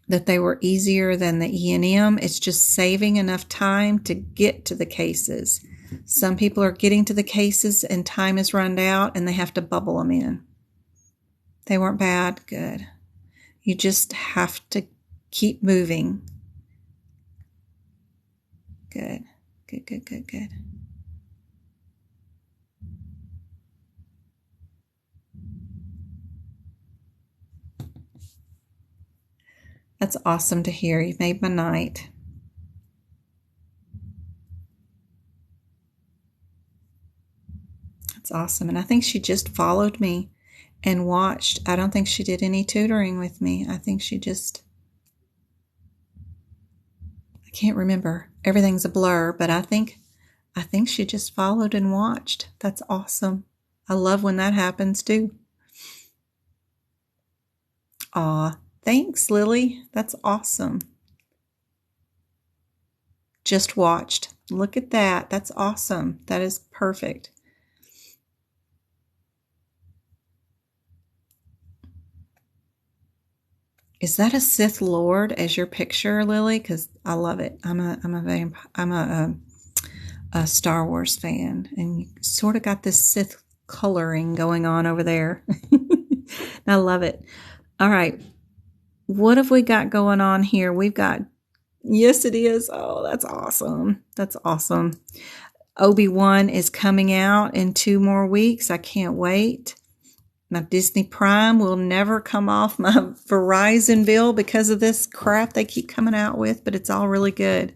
that they were easier than the E&M. It's just saving enough time to get to the cases. Some people are getting to the cases and time is run out and they have to bubble them in. They weren't bad. Good. You just have to keep moving. Good. Good, good, good, good. That's awesome to hear. You've made my night. That's awesome. And I think she just followed me and watched. I don't think she did any tutoring with me. I think she just, I can't remember. Everything's a blur, but I think she just followed and watched. That's awesome. I love when that happens too. Aw, thanks, Lily. That's awesome. Just watched. Look at that. That's awesome. That is perfect. Is that a Sith Lord as your picture, Lily? Because I love it. I'm a Star Wars fan, and you sort of got this Sith coloring going on over there. I love it. All right. What have we got going on here? We've got, yes, it is. Oh, that's awesome. That's awesome. Obi-Wan is coming out in 2 more weeks. I can't wait. My Disney Prime will never come off my Verizon bill because of this crap they keep coming out with, but it's all really good.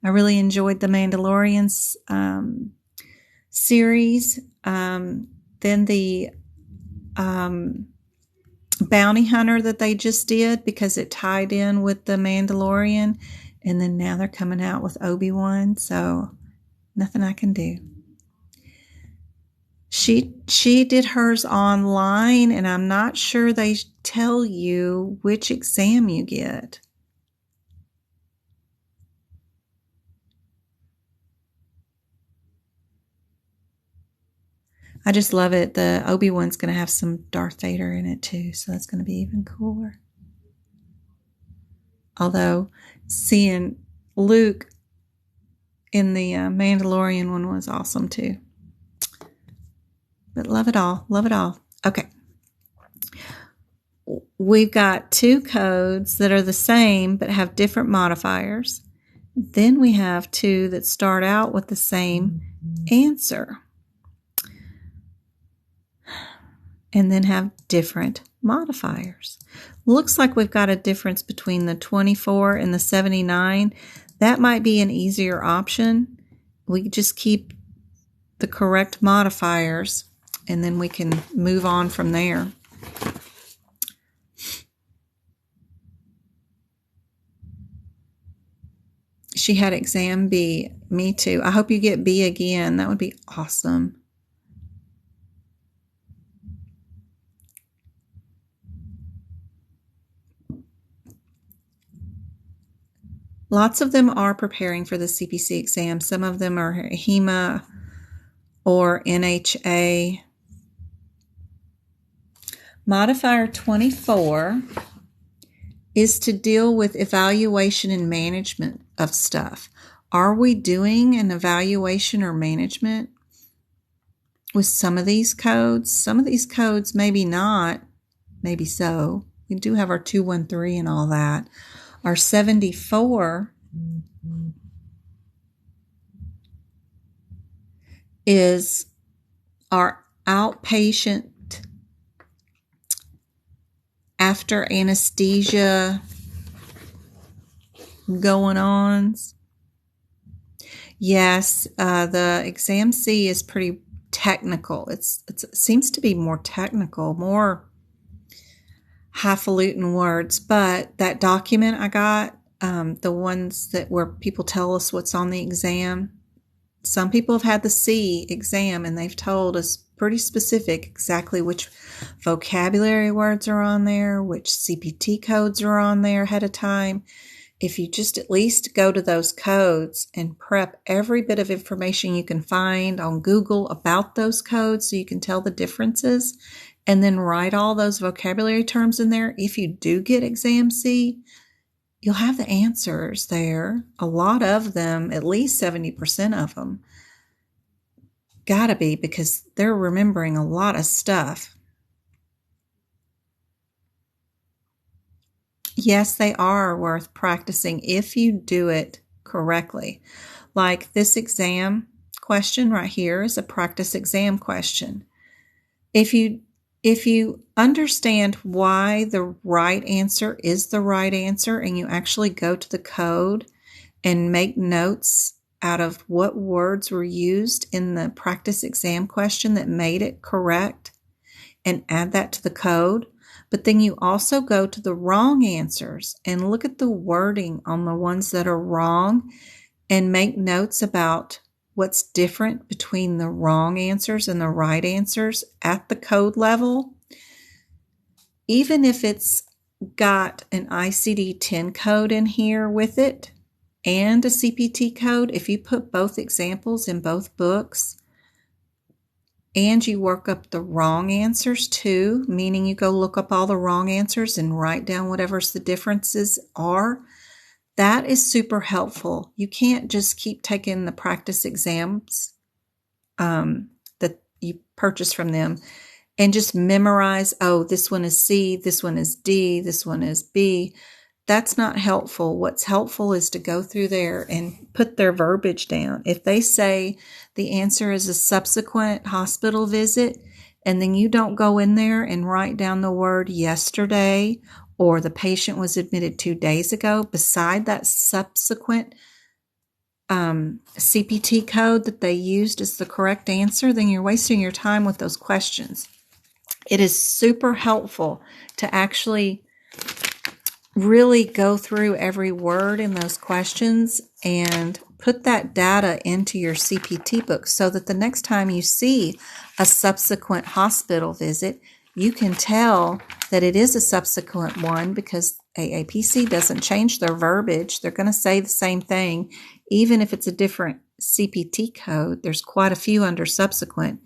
I really enjoyed the Mandalorian series. Then the Bounty Hunter that they just did because it tied in with the Mandalorian. And then now they're coming out with Obi-Wan, so nothing I can do. She did hers online, and I'm not sure they tell you which exam you get. I just love it. The Obi-Wan's going to have some Darth Vader in it too, so that's going to be even cooler. Although seeing Luke in the Mandalorian one was awesome too. But love it all. Love it all. Okay. We've got 2 codes that are the same but have different modifiers. Then we have 2 that start out with the same answer and then have different modifiers. Looks like we've got a difference between the 24 and the 79. That might be an easier option. We just keep the correct modifiers and then we can move on from there. She had exam B. Me too. I hope you get B again. That would be awesome. Lots of them are preparing for the CPC exam. Some of them are ahima or NHA. Modifier 24 is to deal with evaluation and management of stuff. Are we doing an evaluation or management with some of these codes? Some of these codes, maybe not, maybe so. We do have our 213 and all that. Our 74 is our outpatient after anesthesia going on. Yes, the exam C is pretty technical. It seems to be more technical, more highfalutin words. But that document I got, the ones that where people tell us what's on the exam, some people have had the C exam and they've told us pretty specific exactly which vocabulary words are on there, which CPT codes are on there ahead of time. If you just at least go to those codes and prep every bit of information you can find on Google about those codes so you can tell the differences, and then write all those vocabulary terms in there, if you do get exam C, you'll have the answers there. A lot of them, at least 70% of them, gotta be, because they're remembering a lot of stuff. Yes, they are worth practicing if you do it correctly. Like this exam question right here is a practice exam question. If you understand why the right answer is the right answer, and you actually go to the code and make notes out of what words were used in the practice exam question that made it correct, and add that to the code, but then you also go to the wrong answers and look at the wording on the ones that are wrong and make notes about what's different between the wrong answers and the right answers at the code level. Even if it's got an ICD-10 code in here with it and a CPT code, if you put both examples in both books and you work up the wrong answers too, meaning you go look up all the wrong answers and write down whatever the differences are, that is super helpful. You can't just keep taking the practice exams that you purchase from them and just memorize, oh, this one is C, this one is D, this one is B. That's not helpful. What's helpful is to go through there and put their verbiage down. If they say the answer is a subsequent hospital visit, and then you don't go in there and write down the word yesterday, or the patient was admitted 2 days ago beside that subsequent CPT code that they used as the correct answer, then you're wasting your time with those questions. It is super helpful to actually really go through every word in those questions and put that data into your CPT book so that the next time you see a subsequent hospital visit, you can tell that it is a subsequent one, because AAPC doesn't change their verbiage. They're going to say the same thing, even if it's a different CPT code. There's quite a few under subsequent,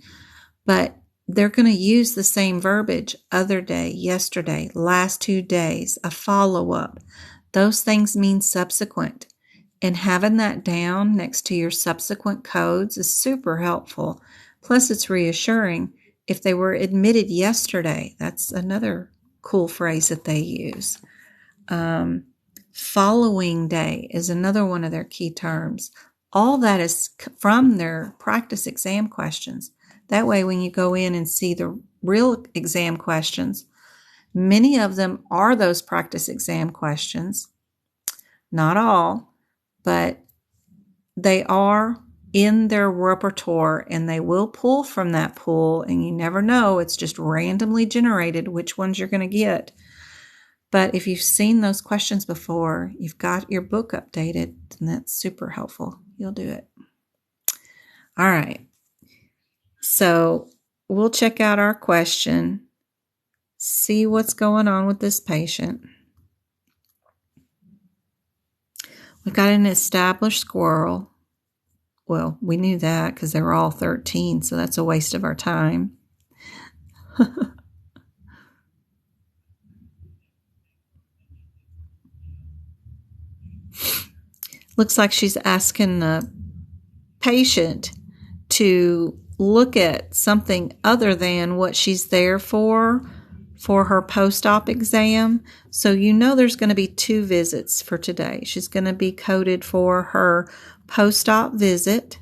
but they're going to use the same verbiage: other day, yesterday, last 2 days, a follow-up. Those things mean subsequent. And having that down next to your subsequent codes is super helpful. Plus, it's reassuring. If they were admitted yesterday, that's another cool phrase that they use. Following day is another one of their key terms. All that is from their practice exam questions. That way, when you go in and see the real exam questions, many of them are those practice exam questions. Not all, but they are in their repertoire, and they will pull from that pool, and you never know. It's just randomly generated which ones you're going to get. But if you've seen those questions before, you've got your book updated, and that's super helpful. You'll do it. All right. So we'll check out our question, see what's going on with this patient. We've got an established squirrel. Well, we knew that because they were all 13, so that's a waste of our time. Looks like she's asking the patient to look at something other than what she's there for her post-op exam. So you know there's going to be 2 visits for today. She's going to be coded for her post-op visit.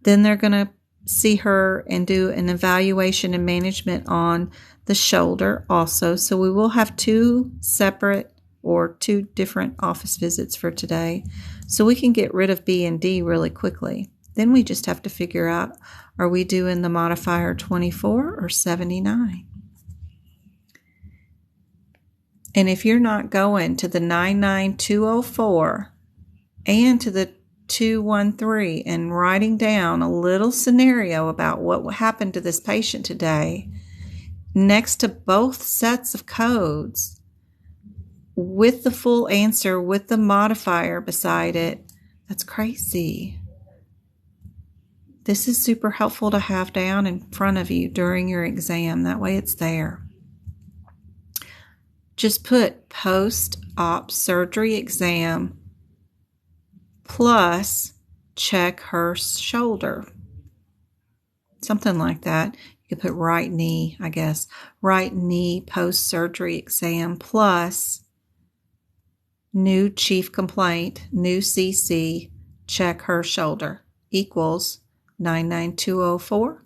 Then they're going to see her and do an evaluation and management on the shoulder also. So we will have 2 separate or 2 different office visits for today. So we can get rid of B and D really quickly. Then we just have to figure out, are we doing the modifier 24 or 79? And if you're not going to the 99204 and to the 213 and writing down a little scenario about what happened to this patient today, next to both sets of codes, with the full answer, with the modifier beside it, that's crazy. This is super helpful to have down in front of you during your exam. That way it's there. Just put post-op surgery exam plus check her shoulder. Something like that. You could put right knee, I guess. Right knee post-surgery exam plus new chief complaint, new CC, check her shoulder equals 99204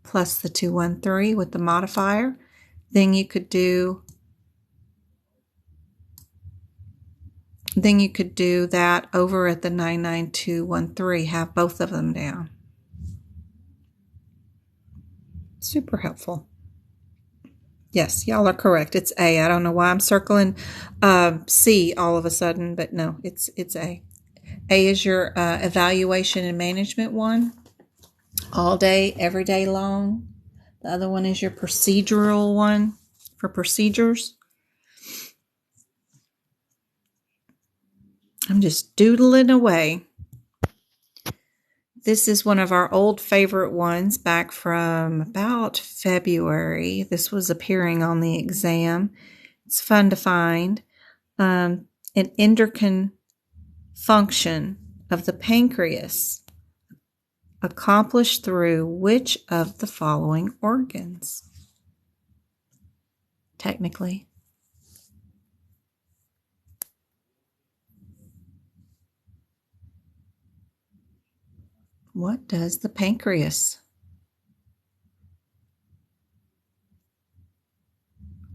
plus the 213 with the modifier. Then you could do that over at the 99213, have both of them down. Super helpful. Yes, y'all are correct. It's A. I don't know why I'm circling C all of a sudden, but no, it's A. A is your evaluation and management one, all day, every day long. The other one is your procedural one for procedures. I'm just doodling away. This is one of our old favorite ones back from about February. This was appearing on the exam. It's fun to find. An endocrine function of the pancreas accomplished through which of the following organs? Technically. What does the pancreas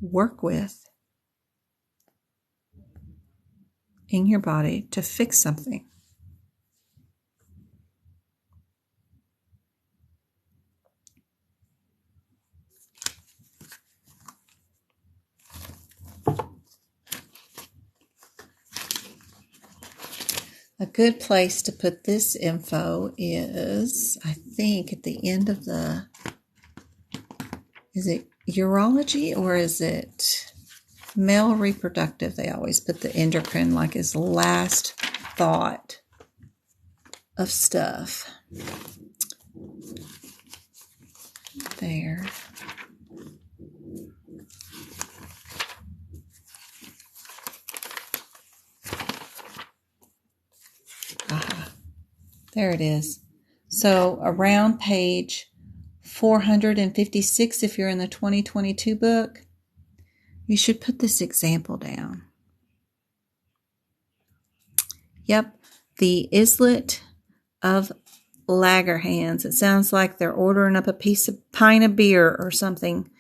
work with in your body to fix something? A good place to put this info is, I think, at the end of is it urology or is it male reproductive? They always put the endocrine like as last thought of stuff. There. There it is. So around page 456, if you're in the 2022 book, you should put this example down. Yep, the islet of Langerhans. It sounds like they're ordering up a pint of beer or something,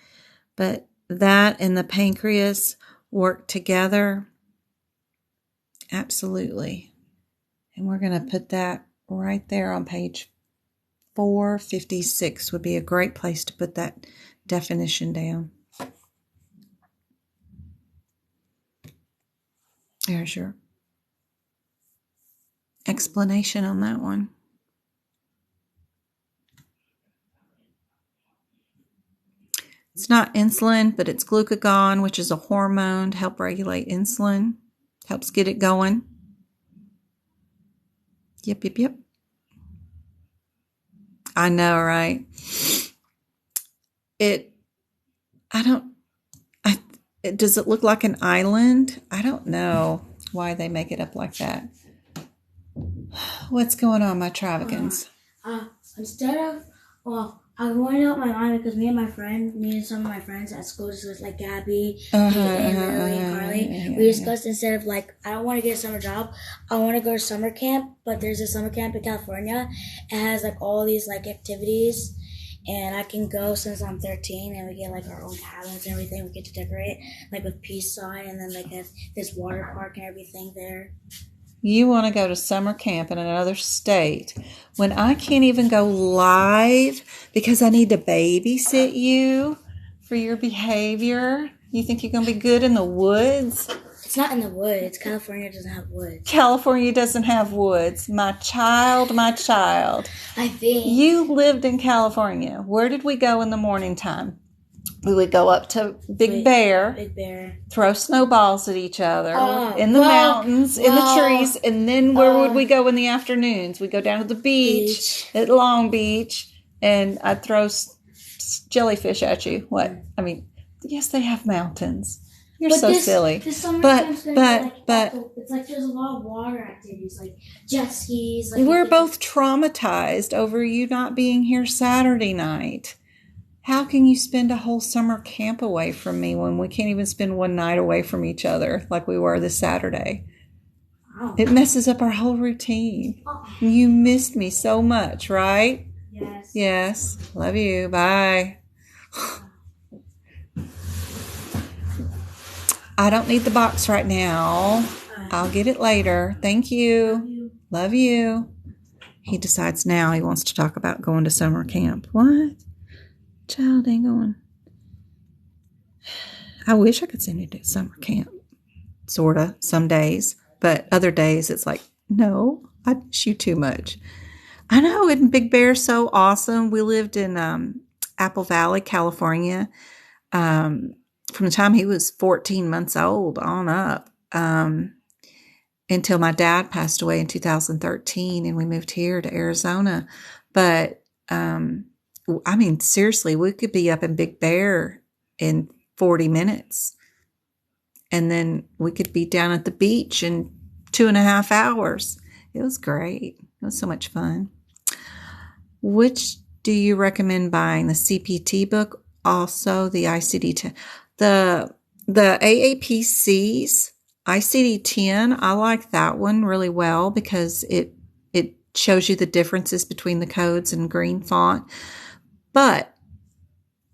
but that and the pancreas work together. Absolutely. And we're going to put that right there on page 456 would be a great place to put that definition down. There's your explanation on that one. It's not insulin, but it's glucagon, which is a hormone to help regulate insulin. Helps get it going. Yep. I know, right? Does it look like an island? I don't know why they make it up like that. What's going on, my Travagans? I wanted out my mind because me and some of my friends at school, just was like Gabby, and Lily, and Carly, we discussed instead of like, I don't want to get a summer job, I want to go to summer camp, but there's a summer camp in California. It has like all these like activities, and I can go since I'm 13, and we get like our own cabins and everything. We get to decorate like with peace sign, and then like this water park and everything there. You want to go to summer camp in another state when I can't even go live because I need to babysit you for your behavior? You think you're going to be good in the woods? It's not in the woods. California doesn't have woods. California doesn't have woods. My child, my child. I think. You lived in California. Where did we go in the morning time? We would go up to Big Bear, throw snowballs at each other in the mountains, in the trees, and then where would we go in the afternoons? We'd go down to the beach at Long Beach, and I'd throw jellyfish at you. What? I mean, yes, they have mountains. You're so silly. But it's like there's a lot of water activities, like jet skis. Like we're both traumatized over you not being here Saturday night. How can you spend a whole summer camp away from me when we can't even spend one night away from each other like we were this Saturday? Oh. It messes up our whole routine. Oh. You missed me so much, right? Yes. Yes. Love you. Bye. I don't need the box right now. I'll get it later. Thank you. Love you. He decides now he wants to talk about going to summer camp. What? Child ain't going. I wish I could send you to summer camp. Sort of, some days. But other days it's like, no, I miss you too much. I know, isn't Big Bear so awesome? We lived in Apple Valley, California, from the time he was 14 months old on up, until my dad passed away in 2013 and we moved here to Arizona. But, I mean, seriously, we could be up in Big Bear in 40 minutes. And then we could be down at the beach in 2.5 hours. It was great. It was so much fun. Which do you recommend buying? The CPT book, also the ICD-10? The AAPC's ICD-10, I like that one really well because it shows you the differences between the codes in green font. But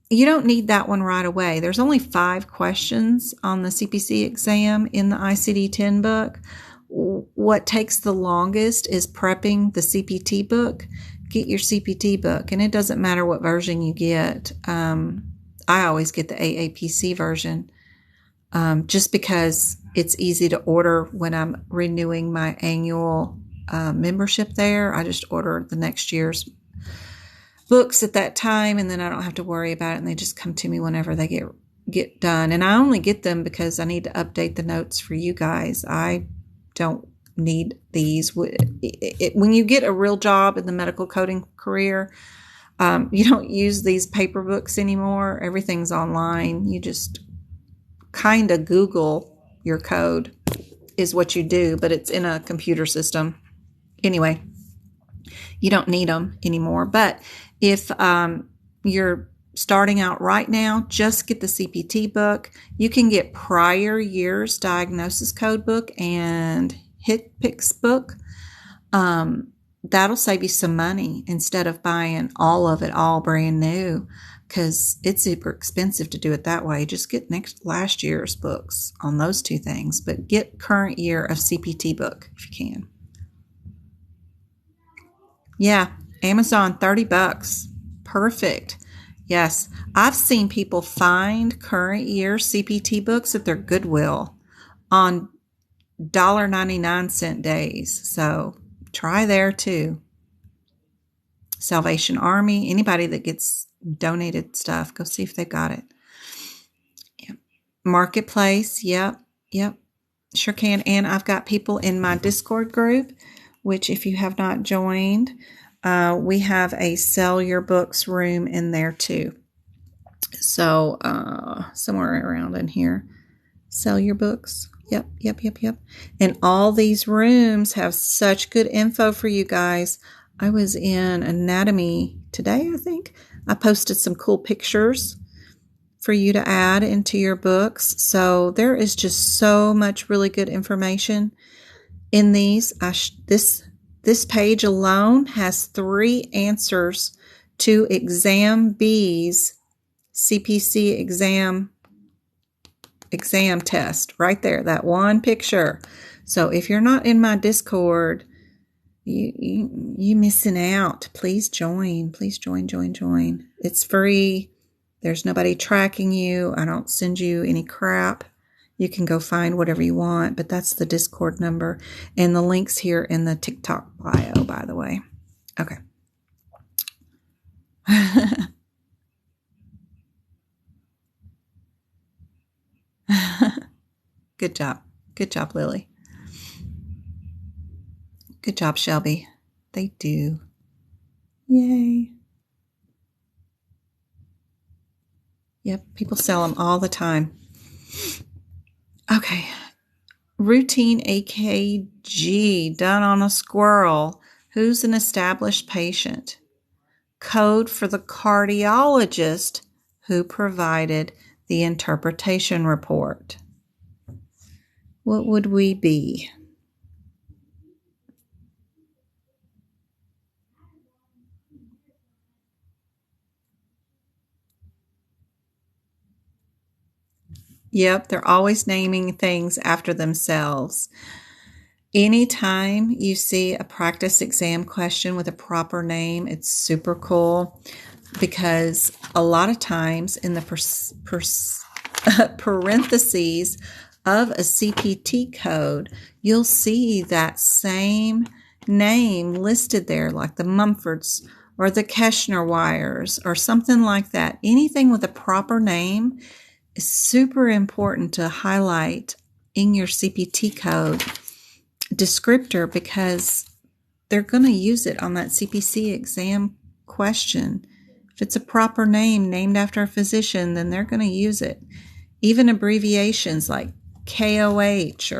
you don't need that one right away. There's only 5 questions on the CPC exam in the ICD-10 book. What takes the longest is prepping the CPT book. Get your CPT book, and it doesn't matter what version you get. I always get the AAPC version just because it's easy to order when I'm renewing my annual membership there. I just order the next year's books at that time, and then I don't have to worry about it, and they just come to me whenever they get done. And I only get them because I need to update the notes for you guys. I don't need these. When you get a real job in the medical coding career, you don't use these paper books anymore. Everything's online. You just kind of Google your code is what you do, but it's in a computer system. Anyway, you don't need them anymore. But if you're starting out right now, just get the CPT book. You can get prior year's diagnosis code book and HCPCS book. That'll save you some money instead of buying all of it all brand new, because it's super expensive to do it that way. Just get last year's books on those 2 things, but get current year of CPT book if you can. Yeah, Amazon, $30. Perfect. Yes, I've seen people find current year CPT books at their Goodwill on $1.99 days. So try there too. Salvation Army, anybody that gets donated stuff, go see if they got it. Yep. Marketplace, yep, sure can. And I've got people in my Discord group, which if you have not joined, we have a sell your books room in there too. So somewhere around in here, sell your books. Yep. And all these rooms have such good info for you guys. I was in anatomy today, I think. I posted some cool pictures for you to add into your books. So there is just so much really good information in these. This page alone has 3 answers to Exam B's CPC exam test right there, that one picture. So if you're not in my Discord, you missing out. Please join. Please join. It's free. There's nobody tracking you. I don't send you any crap. You can go find whatever you want, but that's the Discord number. And the link's here in the TikTok bio, by the way. Okay. Good job. Good job, Lily. Good job, Shelby. They do. Yay. Yep, people sell them all the time. Okay. Routine EKG done on a squirrel. Who's an established patient? Code for the cardiologist who provided the interpretation report. What would we be? Yep, they're always naming things after themselves. Anytime you see a practice exam question with a proper name, it's super cool because a lot of times in the parentheses of a CPT code, you'll see that same name listed there, like the Mumfords or the Keschner wires or something like that. Anything with a proper name is super important to highlight in your CPT code descriptor because they're going to use it on that CPC exam question. If it's a proper name named after a physician, then they're going to use it. Even abbreviations like KOH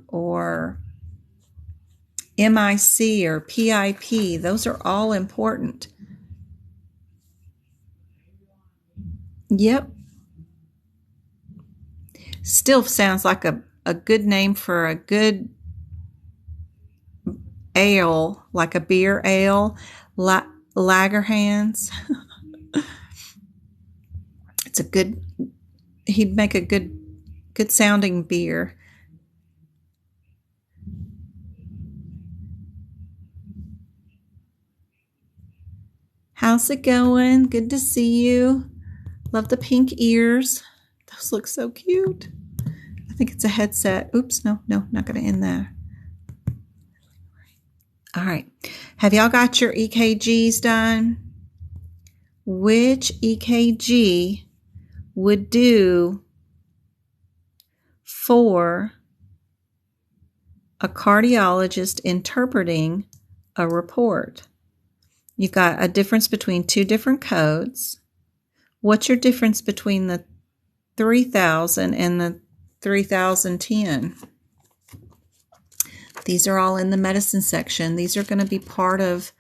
or MIC or PIP, those are all important. Yep. Still sounds like a good name for a good ale, like a beer ale, Lagerhands. It's a good, he'd make a good sounding beer. How's it going? Good to see you. Love the pink ears. Those look so cute. I think it's a headset. Oops, no, not going to end there. All right. Have y'all got your EKGs done? Which EKG would do for a cardiologist interpreting a report? You've got a difference between two different codes. What's your difference between the 3000 and the 3010? These are all in the medicine section. These are going to be part of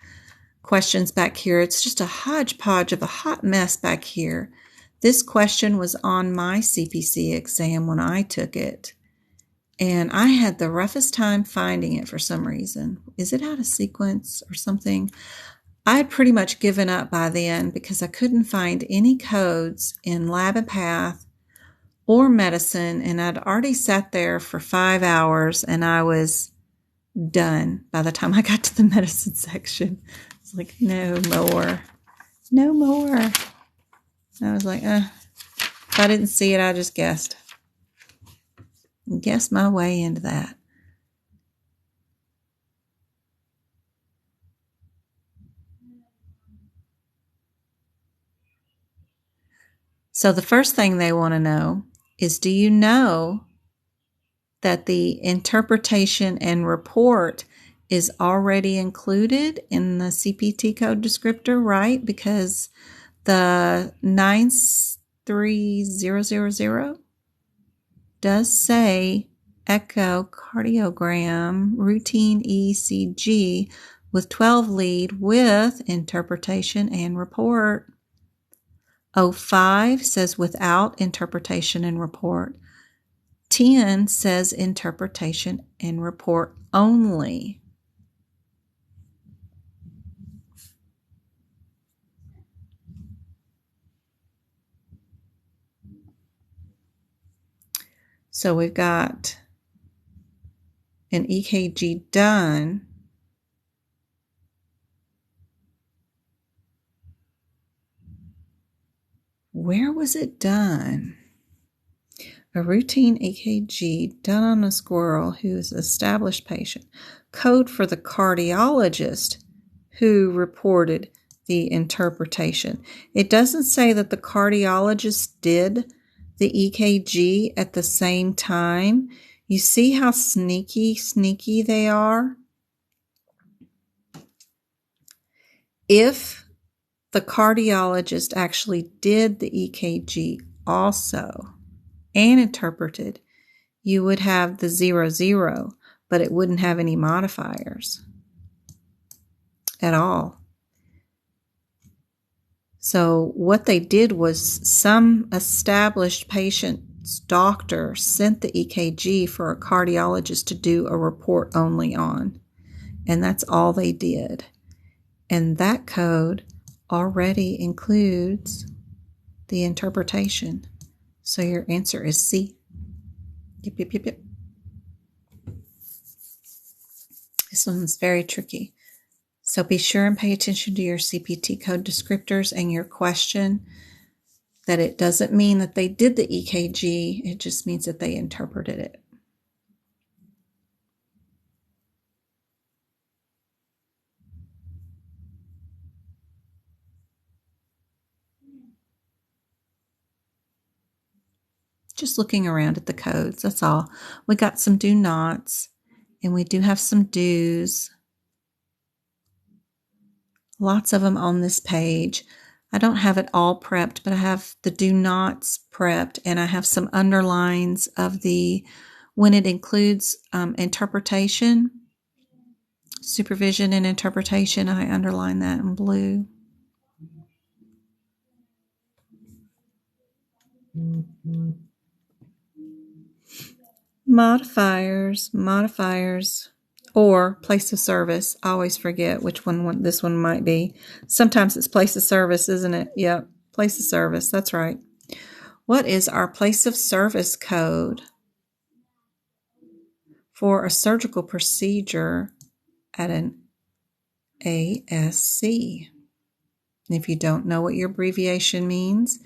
questions back here. It's just a hodgepodge of a hot mess back here. This question was on my CPC exam when I took it, and I had the roughest time finding it for some reason. Is it out of sequence or something? I'd pretty much given up by then because I couldn't find any codes in Lab Path or medicine, and I'd already sat there for 5 hours and I was done by the time I got to the medicine section. It's like, no more. I was like, if I didn't see it, I just guessed my way into that. So the first thing they want to know is, do you know that the interpretation and report is already included in the CPT code descriptor, right? Because the 93000 does say echocardiogram, routine ECG with 12 lead with interpretation and report. 05 says without interpretation and report. 10 says interpretation and report only. So we've got an EKG done. Where was it done? A routine EKG done on a squirrel who is an established patient. Code for the cardiologist who reported the interpretation. It doesn't say that the cardiologist did the EKG at the same time. You see how sneaky they are? If the cardiologist actually did the EKG also and interpreted, you would have the 00, but it wouldn't have any modifiers at all. So what they did was some established patient's doctor sent the EKG for a cardiologist to do a report only on. And that's all they did. And that code already includes the interpretation. So your answer is C. Yep. This one's very tricky. So be sure and pay attention to your CPT code descriptors and your question, that it doesn't mean that they did the EKG, it just means that they interpreted it. Just looking around at the codes, that's all. We got some do nots, and we do have some do's. Lots of them on this page. I don't have it all prepped, but I have the do nots prepped, and I have some underlines of the, when it includes interpretation, supervision and interpretation, I underline that in blue. Modifiers, or place of service. I always forget which one this one might be. Sometimes it's place of service, isn't it? Yep, place of service. That's right. What is our place of service code for a surgical procedure at an ASC? If you don't know what your abbreviation means,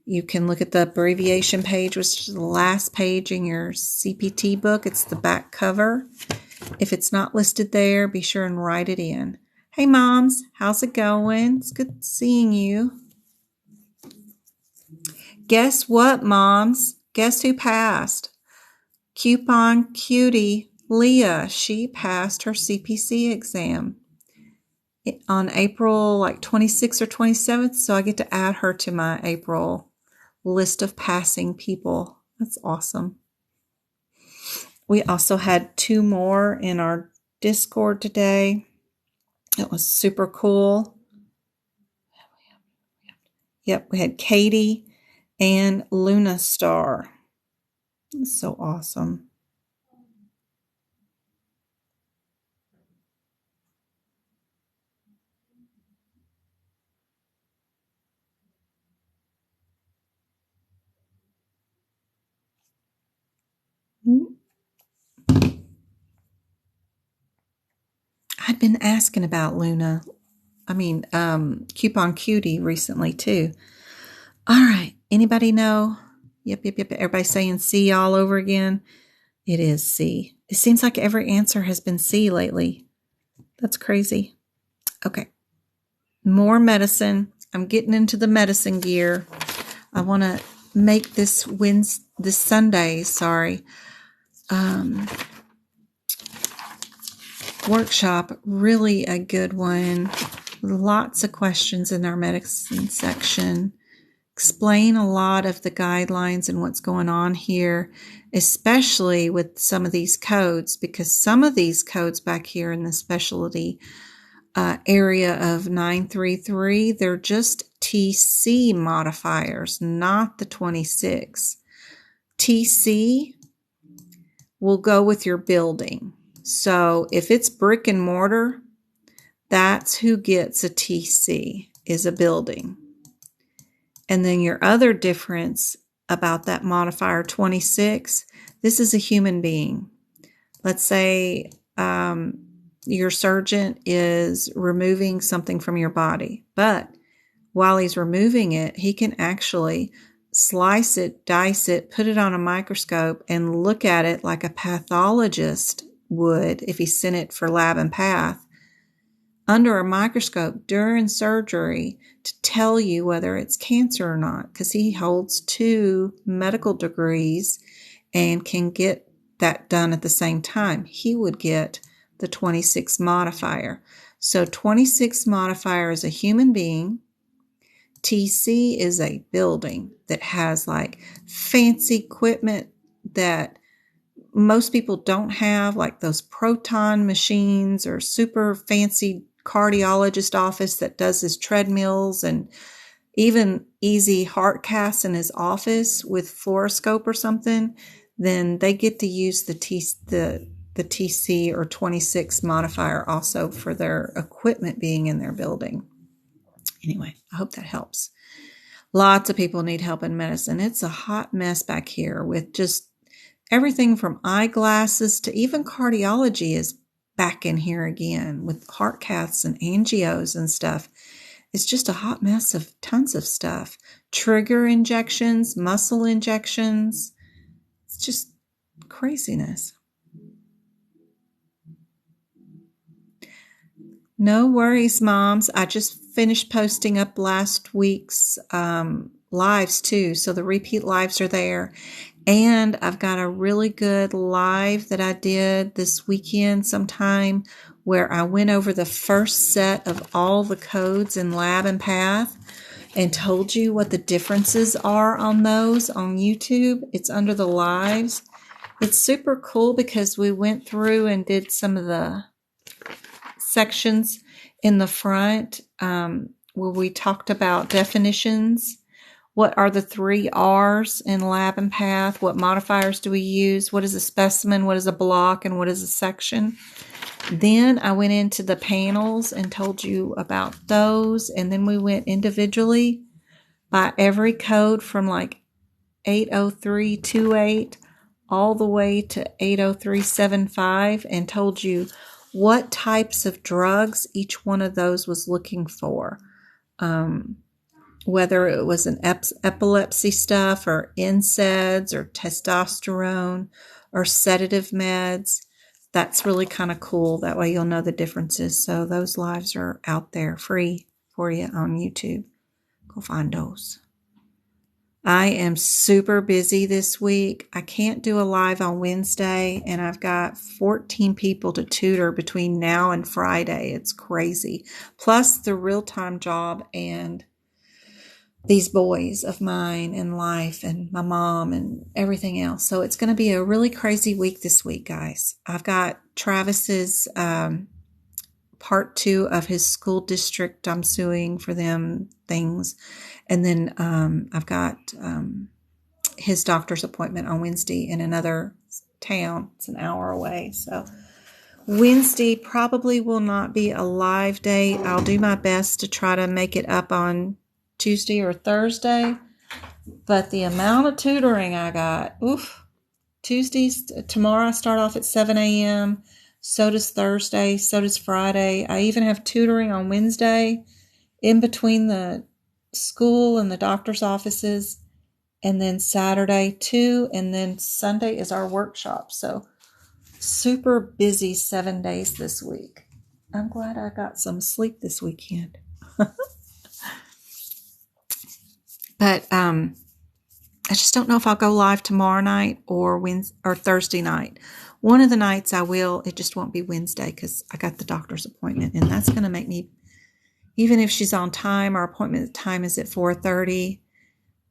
you can look at the abbreviation page, which is the last page in your CPT book. It's the back cover. If it's not listed there, be sure and write it in. Hey, moms, how's it going? It's good seeing you. Guess what, moms? Guess who passed? Coupon cutie Leah. She passed her CPC exam on April 26th or 27th, so I get to add her to my April list of passing people. That's awesome. We also had 2 more in our Discord today. It was super cool. Yep, we had Katie and Luna Star. It's so awesome. I'd been asking about Coupon Cutie recently too. All right, anybody know? Yep. Everybody saying C all over again? It is C. It seems like every answer has been C lately. That's crazy. Okay. More medicine. I'm getting into the medicine gear. I want to make this Sunday, workshop really a good one. Lots of questions in our medicine section. Explain a lot of the guidelines and what's going on here, especially with some of these codes, because some of these codes back here in the specialty area of 933, they're just TC modifiers, not the 26. TC will go with your building. So if it's brick and mortar, that's who gets a TC, is a building. And then your other difference about that modifier 26, This is a human being. Let's say your surgeon is removing something from your body, but while he's removing it, he can actually slice it, dice it, put it on a microscope, and look at it like a pathologist would if he sent it for lab and path under a microscope during surgery to tell you whether it's cancer or not, because he holds 2 medical degrees and can get that done at the same time. He would get the 26 modifier. So 26 modifier is a human being. TC is a building that has like fancy equipment that most people don't have, like those proton machines or super fancy cardiologist office that does his treadmills and even easy heart casts in his office with fluoroscope or something. Then they get to use the TC or 26 modifier also for their equipment being in their building. Anyway, I hope that helps. Lots of people need help in medicine. It's a hot mess back here with just everything from eyeglasses to even cardiology is back in here again with heart caths and angios and stuff. It's just a hot mess of tons of stuff. Trigger injections, muscle injections. It's just craziness. No worries, moms. I just finished posting up last week's lives too. So the repeat lives are there. And I've got a really good live that I did this weekend sometime where I went over the first set of all the codes in Lab and Path and told you what the differences are on those on YouTube. It's under the lives. It's super cool because we went through and did some of the sections in the front where we talked about definitions. What are the 3 R's in Lab and Path? What modifiers do we use? What is a specimen? What is a block? And what is a section? Then I went into the panels and told you about those. And then we went individually by every code from like 80328 all the way to 80375 and told you what types of drugs each one of those was looking for. Whether it was an epilepsy stuff or NSAIDs or testosterone or sedative meds. That's really kind of cool. That way you'll know the differences. So those lives are out there free for you on YouTube. Go find those. I am super busy this week. I can't do a live on Wednesday, and I've got 14 people to tutor between now and Friday. It's crazy. Plus the real-time job and these boys of mine and life and my mom and everything else. So it's going to be a really crazy week this week, guys. I've got Travis's part 2 of his school district. I'm suing for them things. And then I've got his doctor's appointment on Wednesday in another town. It's an hour away. So Wednesday probably will not be a live day. I'll do my best to try to make it up on Tuesday or Thursday, but the amount of tutoring I got, tomorrow I start off at 7 a.m., so does Thursday, so does Friday. I even have tutoring on Wednesday in between the school and the doctor's offices, and then Saturday too, and then Sunday is our workshop. So super busy 7 days this week. I'm glad I got some sleep this weekend. But I just don't know if I'll go live tomorrow night or Thursday night. One of the nights I will. It just won't be Wednesday because I got the doctor's appointment, and that's going to make me, even if she's on time, our appointment time is at 4:30.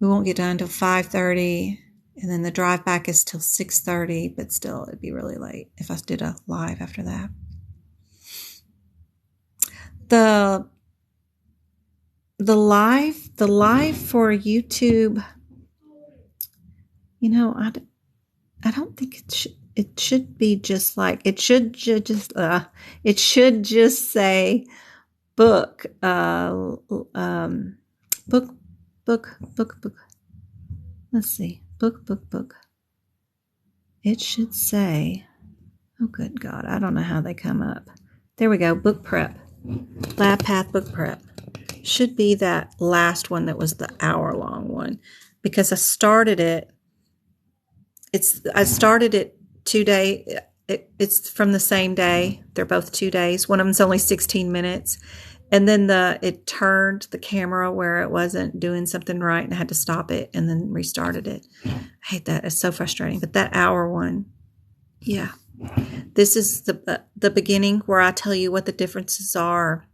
We won't get done until 5:30, and then the drive back is till 6:30. But still, it'd be really late if I did a live after that. The live for YouTube, I don't think it should be just like, it should just say book, book. Let's see, book. it should say, oh good God, I don't know how they come up. There we go, book prep. Lab Path book prep. Should be that last one that was the hour-long one, because I started it. I started it 2 day. It's from the same day. They're both 2 days. One of them's only 16 minutes. And then it turned the camera where it wasn't doing something right, and I had to stop it and then restarted it. I hate that. It's so frustrating. But that hour one, yeah. This is the beginning where I tell you what the differences are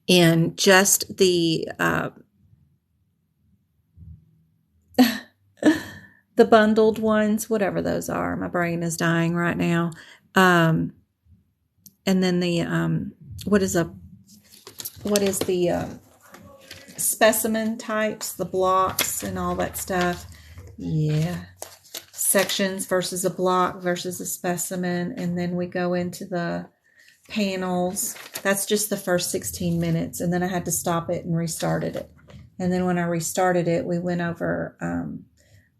in just the the bundled ones, whatever those are. My brain is dying right now. And then the what is the specimen types, the blocks and all that stuff. Yeah. Sections versus a block versus a specimen. And then we go into the panels. That's just the first 16 minutes. And then I had to stop it and restarted it. And then when I restarted it, we went over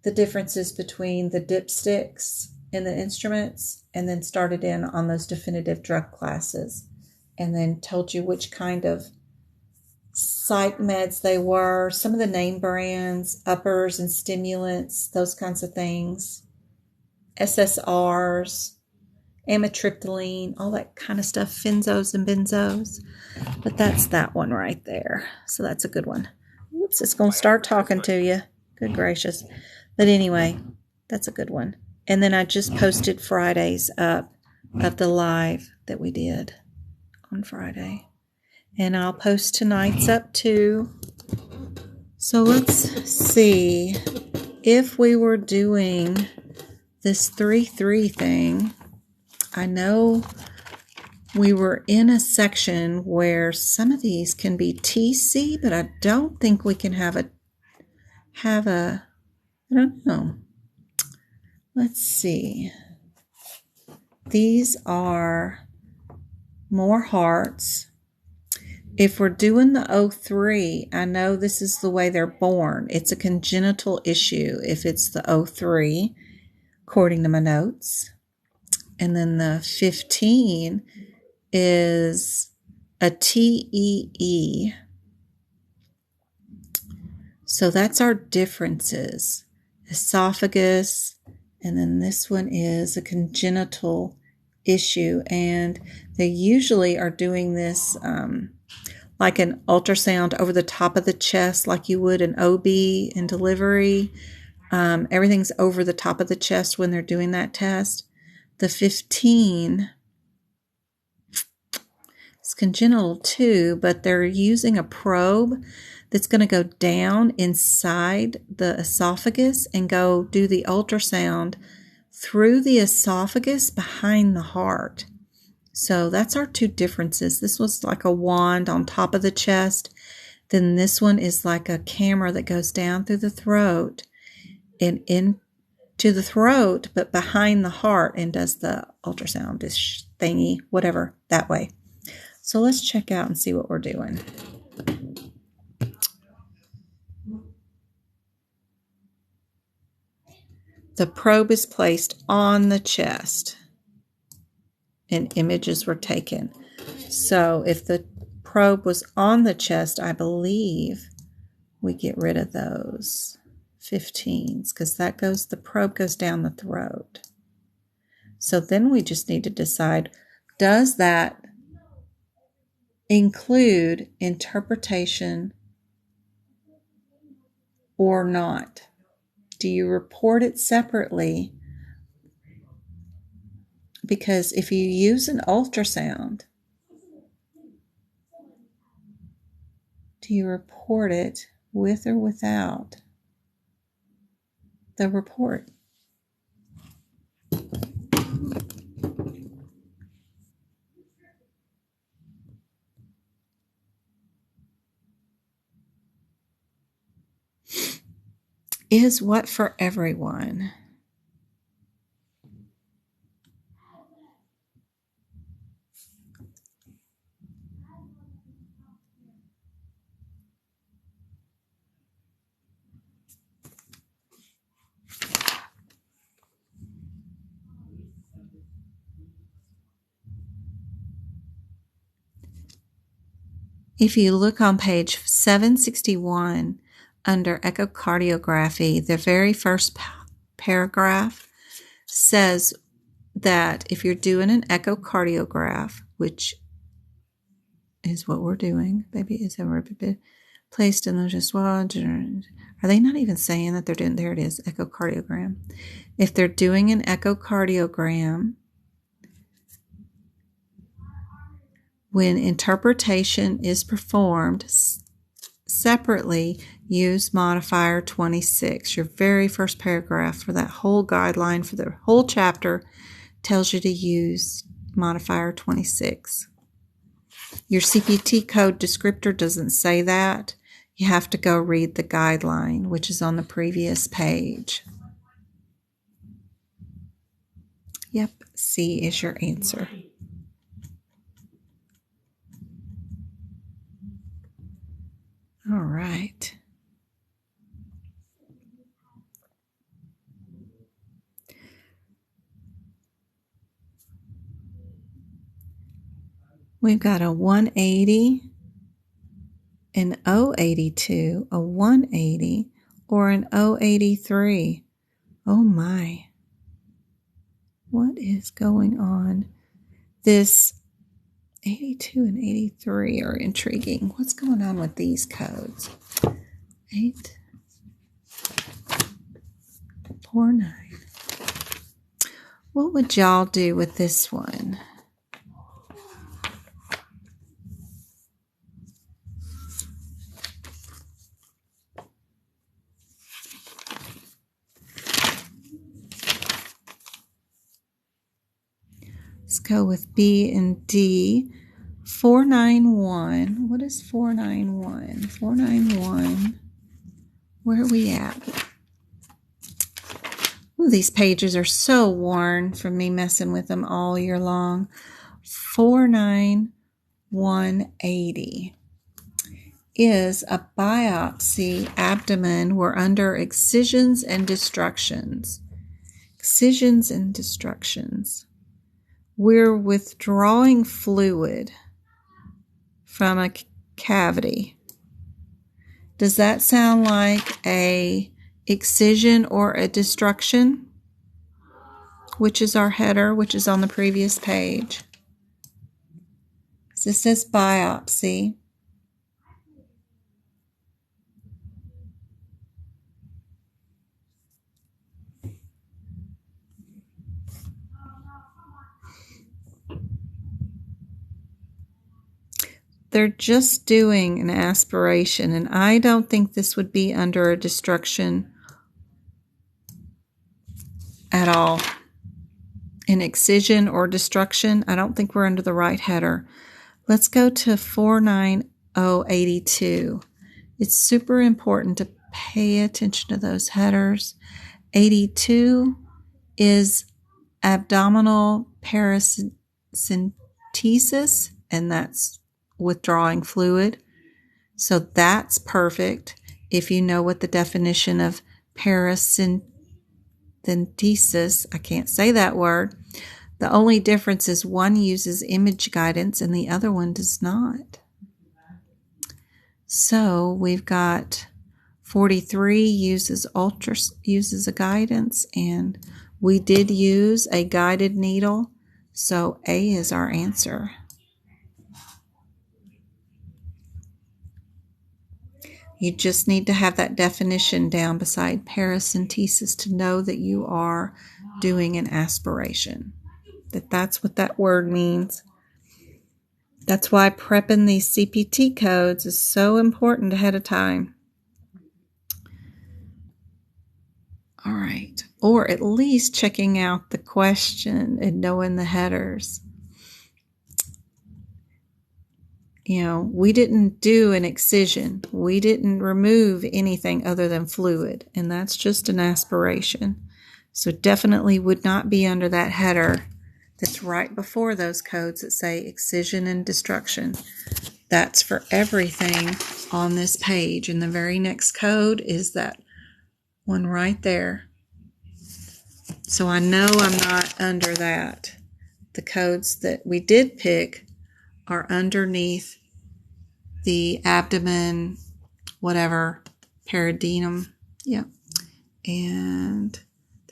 the differences between the dipsticks and the instruments, and then started in on those definitive drug classes, and then told you which kind of psych meds they were, some of the name brands, uppers and stimulants, those kinds of things, SSRs, amitriptyline, all that kind of stuff, phenzos and benzos. But that's that one right there. So that's a good one. Whoops, it's going to start talking to you. Good gracious. But anyway, that's a good one. And then I just posted Fridays up of the live that we did on Friday. And I'll post tonight's up too. So let's see if we were doing this 3-3 thing. I know we were in a section where some of these can be TC, but I don't think we can have a I don't know. Let's see. These are more hearts. If we're doing the 03, I know this is the way they're born. It's a congenital issue if it's the 03, according to my notes. And then the 15 is a TEE. So that's our differences. Esophagus, and then this one is a congenital issue. And they usually are doing this like an ultrasound over the top of the chest, like you would an OB in delivery. Everything's over the top of the chest when they're doing that test. The 15 is congenital too, but they're using a probe that's going to go down inside the esophagus and go do the ultrasound through the esophagus behind the heart. So that's our two differences. This was like a wand on top of the chest. Then this one is like a camera that goes down through the throat and into the throat, but behind the heart, and does the ultrasound thingy, whatever, that way. So let's check out and see what we're doing. The probe is placed on the chest and images were taken. So if the probe was on the chest, I believe we get rid of those 15s because the probe goes down the throat. So then we just need to decide, does that include interpretation or not? Do you report it separately? Because if you use an ultrasound, do you report it with or without the report? Is what for everyone? If you look on page 761 under echocardiography, the very first paragraph says that if you're doing an echocardiograph, which is what we're doing, maybe it's ever been placed in the are they not even saying that they're doing, there it is, echocardiogram. If they're doing an echocardiogram, when interpretation is performed separately, use modifier 26. Your very first paragraph for that whole guideline for the whole chapter tells you to use modifier 26. Your CPT code descriptor doesn't say that. You have to go read the guideline, which is on the previous page. Yep, C is your answer. All right. We've got a 180, an 082, a 180, or an 083. Oh my. What is going on? This 82 and 83 are intriguing. What's going on with these codes? 849. What would y'all do with this one? Let's go with B and D. 491. What is 491? 491. Where are we at? Ooh, these pages are so worn from me messing with them all year long. 49180 is a biopsy abdomen. We're under excisions and destructions. Excisions and destructions. We're withdrawing fluid from a cavity. Does that sound like a excision or a destruction? Which is our header, which is on the previous page. This says biopsy. They're just doing an aspiration, and I don't think this would be under a destruction at all. An excision or destruction, I don't think we're under the right header. Let's go to 49082. It's super important to pay attention to those headers. 82 is abdominal paracentesis, and that's withdrawing fluid. So that's perfect if you know what the definition of paracentesis, I can't say that word. The only difference is one uses image guidance and the other one does not. So we've got 43 uses a guidance, and we did use a guided needle. So A is our answer. You just need to have that definition down beside paracentesis to know that you are doing an aspiration. That's what that word means. That's why prepping these CPT codes is so important ahead of time. All right. Or at least checking out the question and knowing the headers. You know, we didn't do an excision. We didn't remove anything other than fluid, and that's just an aspiration. So definitely would not be under that header that's right before those codes that say excision and destruction. That's for everything on this page. And the very next code is that one right there. So I know I'm not under that. The codes that we did pick are underneath the abdomen, whatever, perineum. Yep. And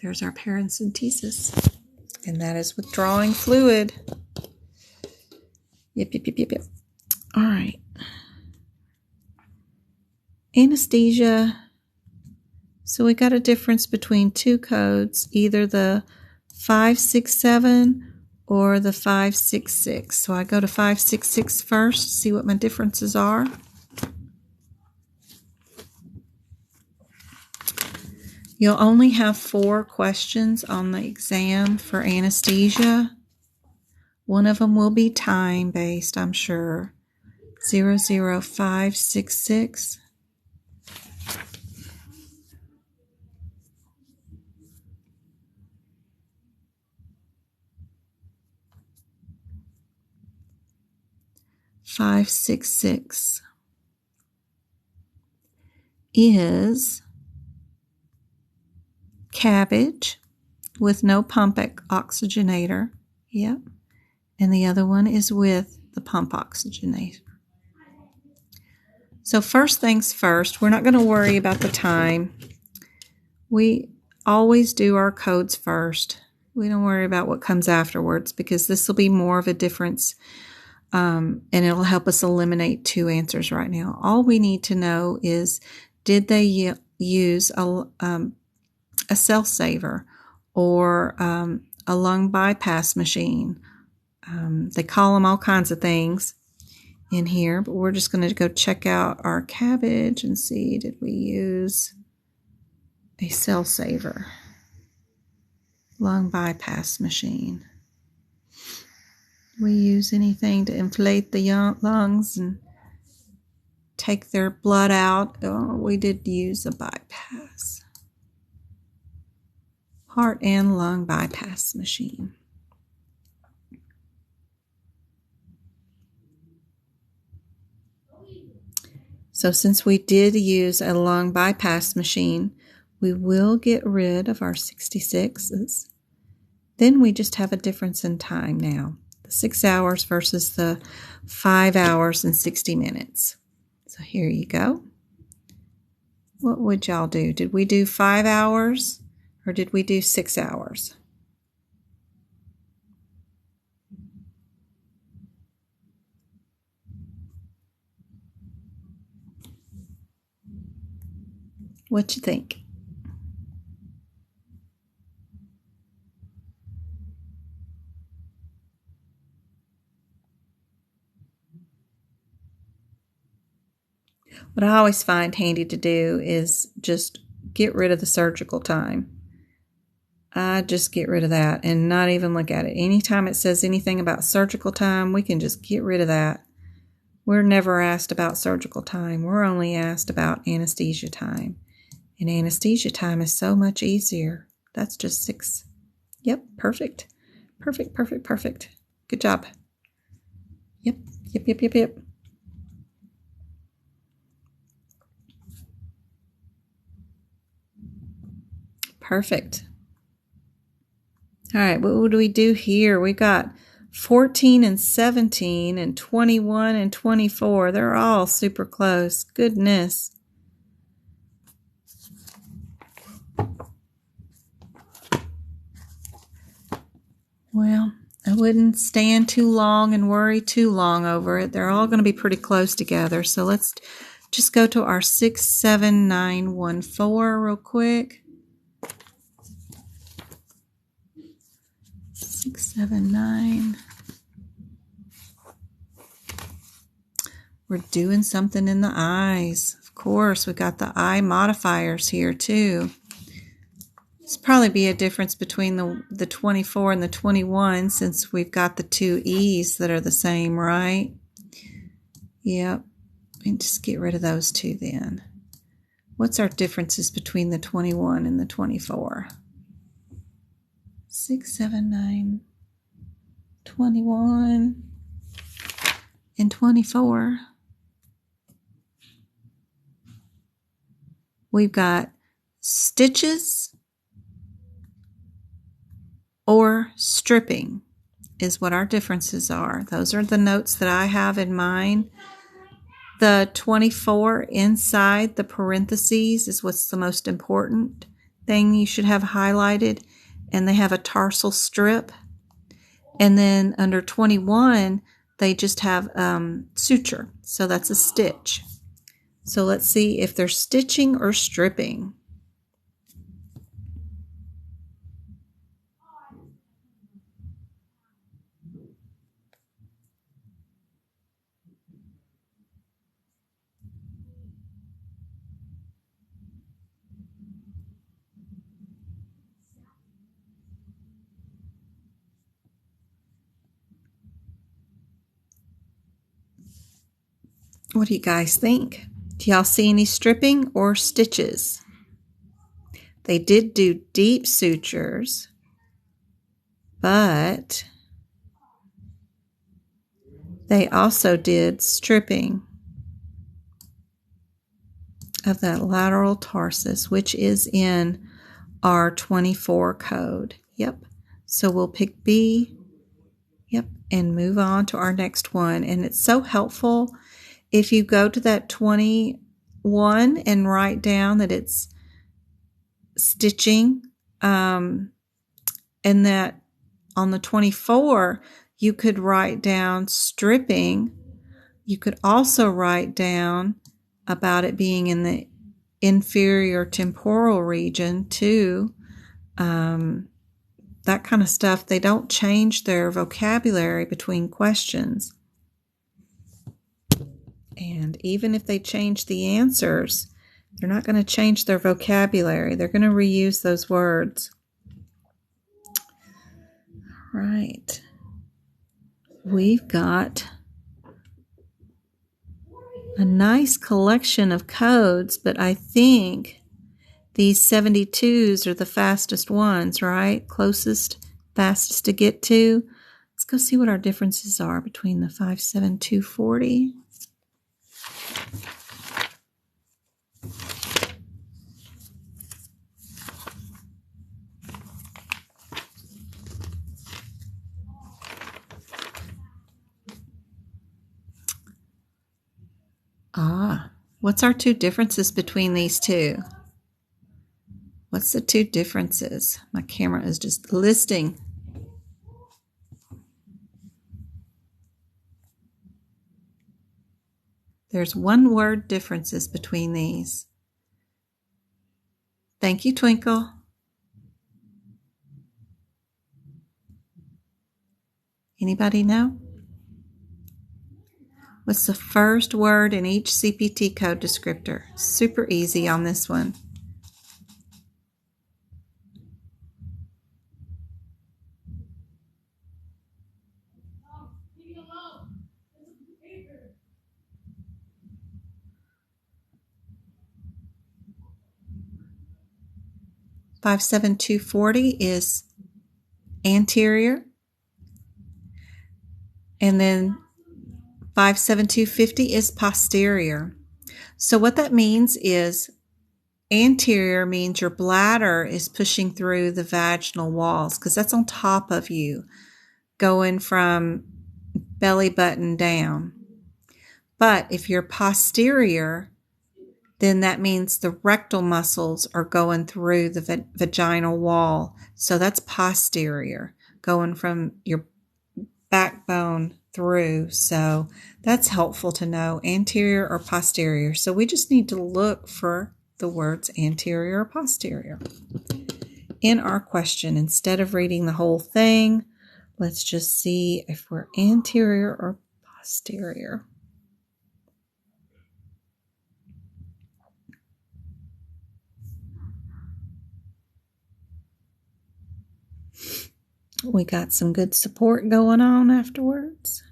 there's our paracentesis. And that is withdrawing fluid. Yep. All right. Anesthesia. So we got a difference between two codes, either the 567 or the 566. So I go to 566 first, see what my differences are. You'll only have 4 questions on the exam for anesthesia. One of them will be time-based, I'm sure. 00566. .566 is cabbage with no pump oxygenator. Yep. And the other one is with the pump oxygenator. So first things first, we're not going to worry about the time. We always do our codes first. We don't worry about what comes afterwards because this will be more of a difference. And it'll help us eliminate 2 answers right now. All we need to know is, did they use a cell saver or a lung bypass machine? They call them all kinds of things in here, but we're just going to go check out our cabbage and see, did we use a cell saver, lung bypass machine? We use anything to inflate the lungs and take their blood out. Oh, we did use a bypass. Heart and lung bypass machine. So since we did use a lung bypass machine, we will get rid of our 66s. Then we just have a difference in time now. 6 hours versus the 5 hours and 60 minutes. So here you go. What would y'all do? Did we do 5 hours or did we do 6 hours? What you think? What I always find handy to do is just get rid of the surgical time. I just get rid of that and not even look at it. Anytime it says anything about surgical time, we can just get rid of that. We're never asked about surgical time. We're only asked about anesthesia time. And anesthesia time is so much easier. That's just 6. Yep, perfect. Perfect. Good job. Yep. Perfect. All right, what do we do here? We got 14 and 17 and 21 and 24. They're all super close. Goodness. Well, I wouldn't stand too long and worry too long over it. They're all going to be pretty close together. So let's just go to our 67914 real quick. 679. We're doing something in the eyes. Of course, we got the eye modifiers here too. This probably be a difference between the 24 and the 21 since we've got the 2 E's that are the same, right? Yep. And just get rid of those 2 then. What's our differences between the 21 and the 24? 6, 7, 9, 21, and 24. We've got stitches or stripping is what our differences are. Those are the notes that I have in mine. The 24 inside the parentheses is what's the most important thing you should have highlighted. And they have a tarsal strip. And then under 21, they just have suture. So that's a stitch. So let's see if they're stitching or stripping. What do you guys think? Do y'all see any stripping or stitches? They did do deep sutures, but they also did stripping of that lateral tarsus, which is in our 24 code. Yep. So we'll pick B. Yep. And move on to our next one. And it's so helpful if you go to that 21 and write down that it's stitching, and that on the 24, you could write down stripping. You could also write down about it being in the inferior temporal region too. That kind of stuff. They don't change their vocabulary between questions. And even if they change the answers, they're not going to change their vocabulary. They're going to reuse those words. Right. We've got a nice collection of codes, but I think these 72s are the fastest ones, right? Closest, fastest to get to. Let's go see what our differences are between the 57240. What's our two differences between these two? What's the two differences? My camera is just listing. There's one word differences between these. Thank you, Twinkle. Anybody know? What's the first word in each CPT code descriptor? Super easy on this one. $57240 is anterior. And then 57250 is posterior. So what that means is anterior means your bladder is pushing through the vaginal walls because that's on top of you, going from belly button down. But if you're posterior, then that means the rectal muscles are going through the vaginal wall. So that's posterior, going from your backbone through. So that's helpful to know, anterior or posterior. So we just need to look for the words anterior or posterior in our question. Instead of reading the whole thing, let's just see if we're anterior or posterior. We got some good support going on afterwards.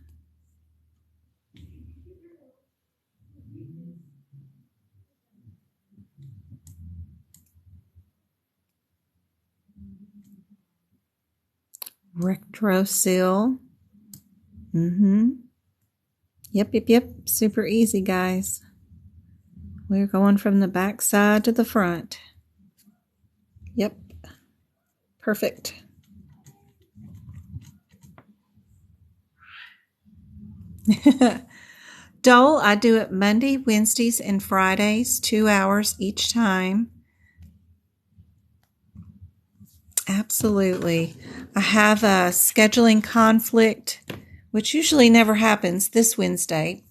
Rectocele. Yep. Super easy, guys. We're going from the back side to the front. Yep. Perfect. Dole, I do it Monday, Wednesdays, and Fridays, 2 hours each time. Absolutely. I have a scheduling conflict, which usually never happens this Wednesday.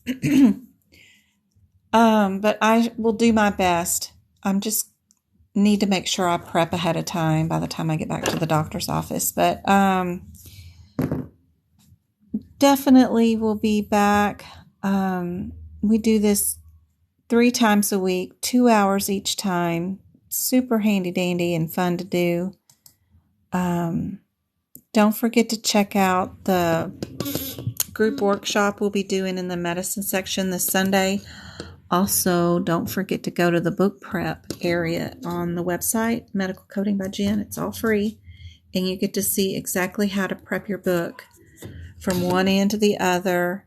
But I will do my best. I'm just need to make sure I prep ahead of time by the time I get back to the doctor's office. But definitely will be back. We do this 3 times a week, 2 hours each time. Super handy dandy and fun to do. Don't forget to check out the group workshop we'll be doing in the medicine section this Sunday. Also, don't forget to go to the book prep area on the website, Medical Coding by Jen. It's all free, and you get to see exactly how to prep your book from one end to the other,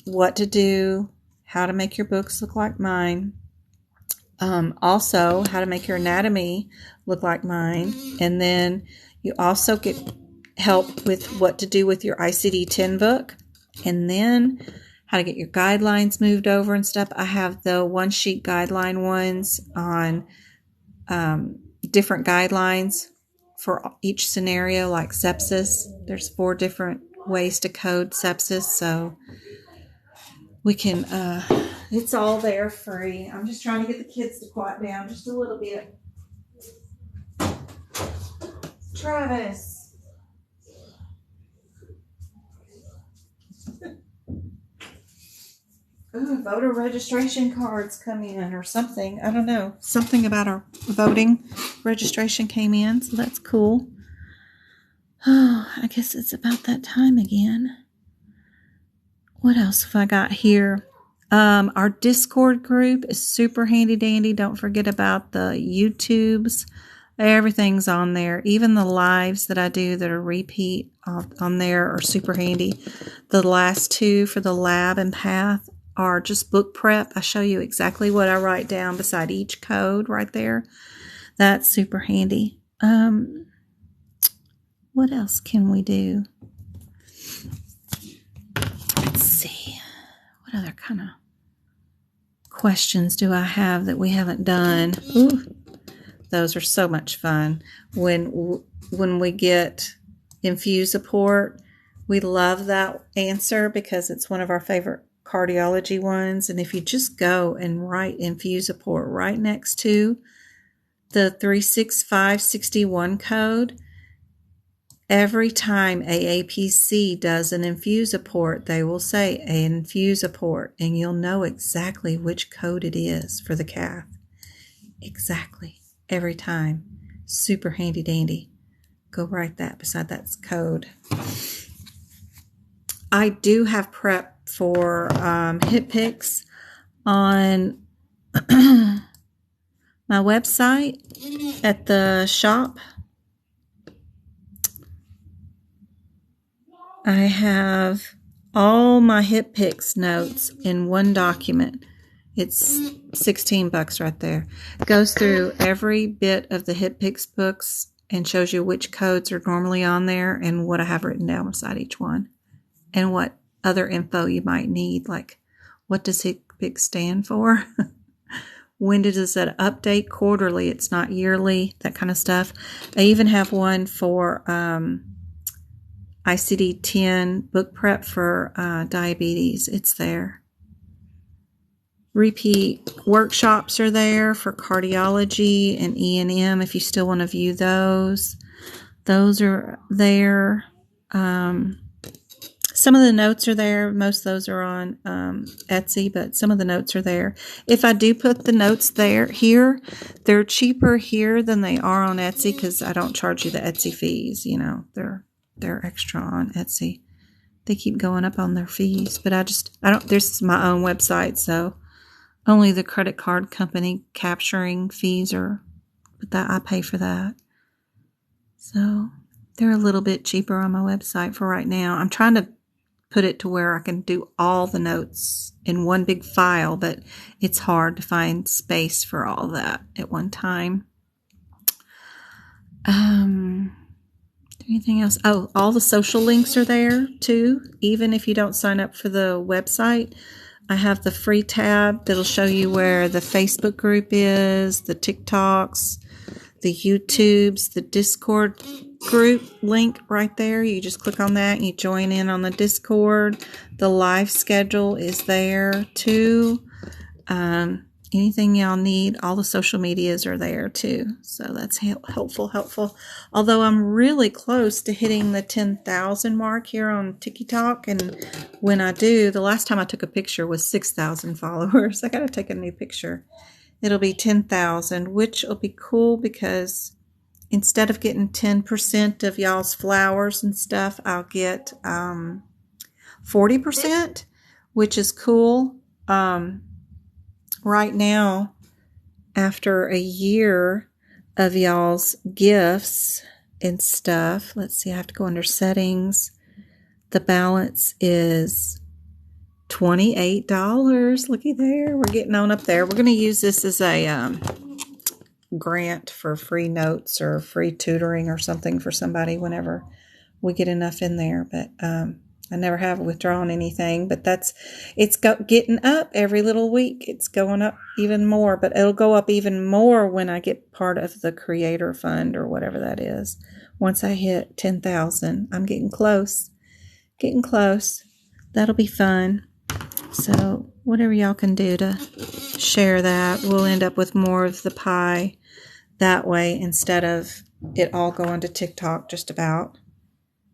what to do, how to make your books look like mine. Also, how to make your anatomy look like mine. And then you also get help with what to do with your ICD-10 book. And then how to get your guidelines moved over and stuff. I have the one-sheet guideline ones on different guidelines for each scenario, like sepsis. There's 4 different ways to code sepsis, so we can, it's all there free. I'm just trying to get the kids to quiet down just a little bit. Travis. Ooh, voter registration cards come in or something. I don't know. Something about our voting registration came in, so that's cool. Oh, I guess it's about that time again. What else have I got here? Our Discord group is super handy dandy. Don't forget about the YouTubes. Everything's on there. Even the lives that I do that are repeat on there are super handy. The last 2 for the Lab and Path are just book prep. I show you exactly what I write down beside each code right there. That's super handy. What else can we do? Let's see. What other kind of questions do I have that we haven't done? Ooh, those are so much fun. When we get Infusaport, we love that answer because it's one of our favorite cardiology ones. And if you just go and write Infusaport right next to the 36561 code, every time aapc does an Infusaport, they will say Infusaport, and you'll know exactly which code it is for the cath. Exactly. Every time. Super handy dandy. Go write that beside that code. I do have prep for hip picks on my website at the shop. I have all my hip picks notes in one document. It's $16 right there. It goes through every bit of the hip picks books and shows you which codes are normally on there and what I have written down beside each one and what other info you might need, like what does hip picks stand for? When does it update? Quarterly, it's not yearly, that kind of stuff. I even have one for ICD-10 book prep for diabetes. It's there. Repeat workshops are there for cardiology and E&M if you still want to view those. Those are there. Some of the notes are there. Most of those are on Etsy, but some of the notes are there. If I do put the notes here, they're cheaper here than they are on Etsy because I don't charge you the Etsy fees. You know, they're extra on Etsy. They keep going up on their fees, but I don't. This is my own website, so only the credit card company capturing fees but that I pay for that. So they're a little bit cheaper on my website for right now. I'm trying to put it to where I can do all the notes in one big file, but it's hard to find space for all that at one time. Anything else? Oh, all the social links are there too. Even if you don't sign up for the website, I have the free tab that'll show you where the Facebook group is, the TikToks, the YouTubes, the Discord group link right there. You just click on that and you join in on the Discord. The live schedule is there too. Anything y'all need, all the social medias are there too. So that's helpful. Although I'm really close to hitting the 10,000 mark here on TikTok. And when I do, the last time I took a picture was 6,000 followers. I got to take a new picture. It'll be 10,000, which will be cool because instead of getting 10% of y'all's flowers and stuff, I'll get 40%, which is cool. Right now, after a year of y'all's gifts and stuff, let's see, I have to go under settings. The balance is $28. Looky there. We're getting on up there. We're going to use this as a grant for free notes or free tutoring or something for somebody whenever we get enough in there. But I never have withdrawn anything, but it's getting up every little week. It's going up even more, but it'll go up even more when I get part of the creator fund or whatever that is. Once I hit 10,000, I'm getting close. That'll be fun. So whatever y'all can do to share that, we'll end up with more of the pie that way instead of it all going to TikTok just about. I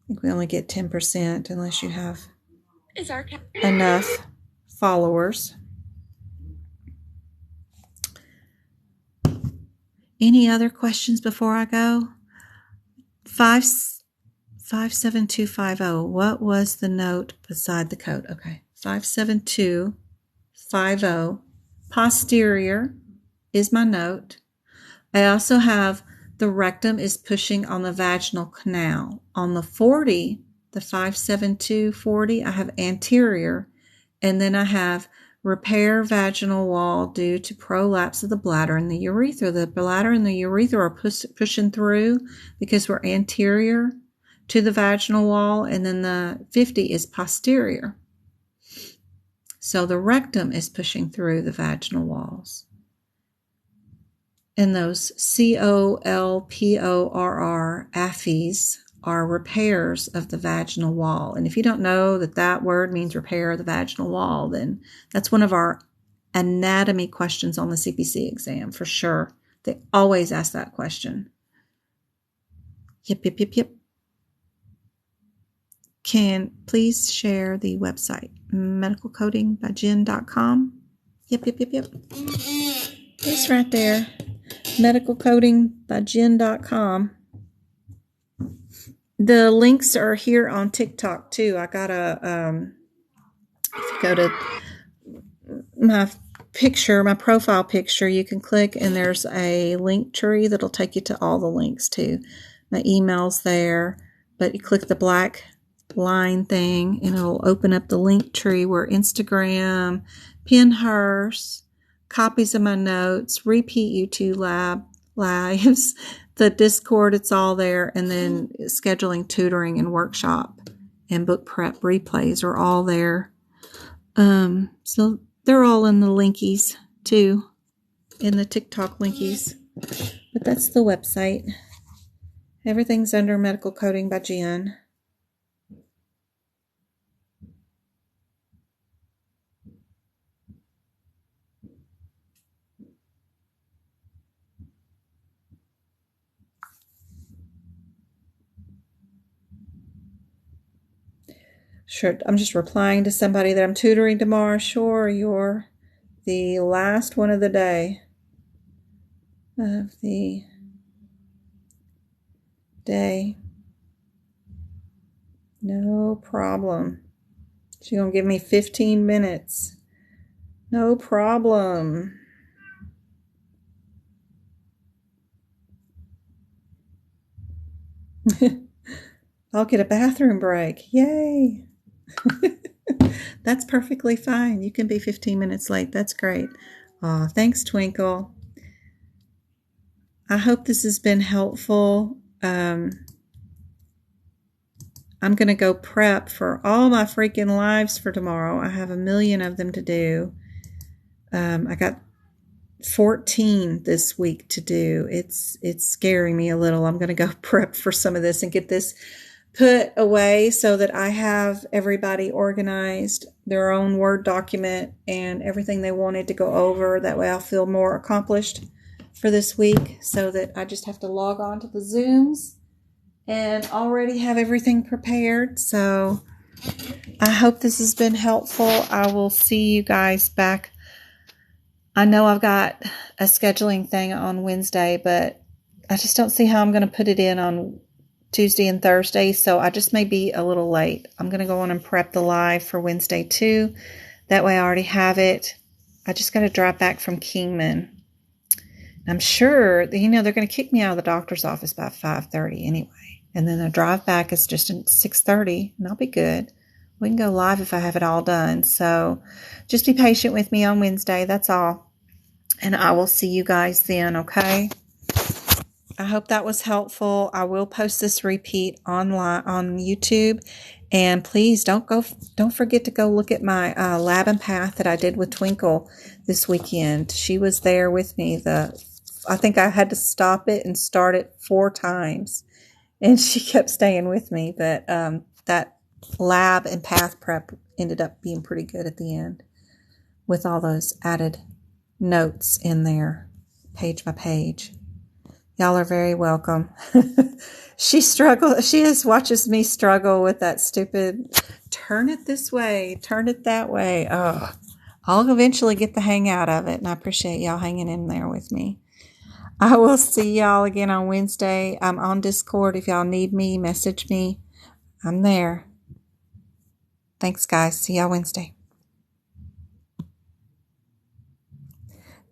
think we only get 10% unless you have enough followers. Any other questions before I go? 57250. What was the note beside the code? Okay. 57250. Posterior is my note. I also have the rectum is pushing on the vaginal canal. On the 40, the 57240, I have anterior. And then I have repair vaginal wall due to prolapse of the bladder and the urethra. The bladder and the urethra are pushing through because we're anterior to the vaginal wall. And then the 50 is posterior. So the rectum is pushing through the vaginal walls. And those COLPORR, AFIs, are repairs of the vaginal wall. And if you don't know that word means repair of the vaginal wall, then that's one of our anatomy questions on the CPC exam for sure. They always ask that question. Yep. Can please share the website, medicalcodingbyjen.com. Yep. It's right there. medicalcodingbyjen.com. The links are here on TikTok too. I got if you go to my profile picture, you can click and there's a link tree that'll take you to all the links too. My email's there, but you click the black line thing and it'll open up the link tree where Instagram, Pinterest, copies of my notes, repeat YouTube lives, the Discord, it's all there, and then scheduling tutoring and workshop and book prep replays are all there. So they're all in the linkies too, in the TikTok linkies. But that's the website. Everything's under Medical Coding by Jen. Sure, I'm just replying to somebody that I'm tutoring tomorrow. Sure, you're the last one of the day. No problem. She's going to give me 15 minutes. No problem. I'll get a bathroom break. Yay. That's perfectly fine. You can be 15 minutes late. That's great. Aw, thanks, Twinkle. I hope this has been helpful. I'm going to go prep for all my freaking lives for tomorrow. I have a million of them to do. I got 14 this week to do. It's scaring me a little. I'm going to go prep for some of this and get this put away so that I have everybody organized, their own Word document and everything they wanted to go over. That way I'll feel more accomplished for this week, so that I just have to log on to the Zooms and already have everything prepared. So I hope this has been helpful. I will see you guys back. I know I've got a scheduling thing on Wednesday, but I just don't see how I'm going to put it in on Tuesday and Thursday, so I just may be a little late. I'm going to go on and prep the live for Wednesday too. That way I already have it. I just got to drive back from Kingman. I'm sure, they're going to kick me out of the doctor's office by 5:30 anyway. And then the drive back is just at 6:30, and I'll be good. We can go live if I have it all done. So just be patient with me on Wednesday. That's all. And I will see you guys then, okay? I hope that was helpful. I will post this repeat online on YouTube. And please don't forget to go look at my Lab Path that I did with Twinkle this weekend. She was there with me. I think I had to stop it and start it 4 times. And she kept staying with me. But that Lab and Path prep ended up being pretty good at the end with all those added notes in there, page by page. Y'all are very welcome. She just watches me struggle with that stupid, turn it this way, turn it that way. Oh, I'll eventually get the hang out of it, and I appreciate y'all hanging in there with me. I will see y'all again on Wednesday. I'm on Discord. If y'all need me, message me. I'm there. Thanks, guys. See y'all Wednesday.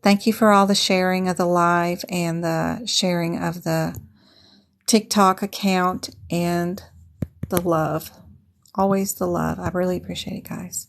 Thank you for all the sharing of the live and the sharing of the TikTok account and the love. Always the love. I really appreciate it, guys.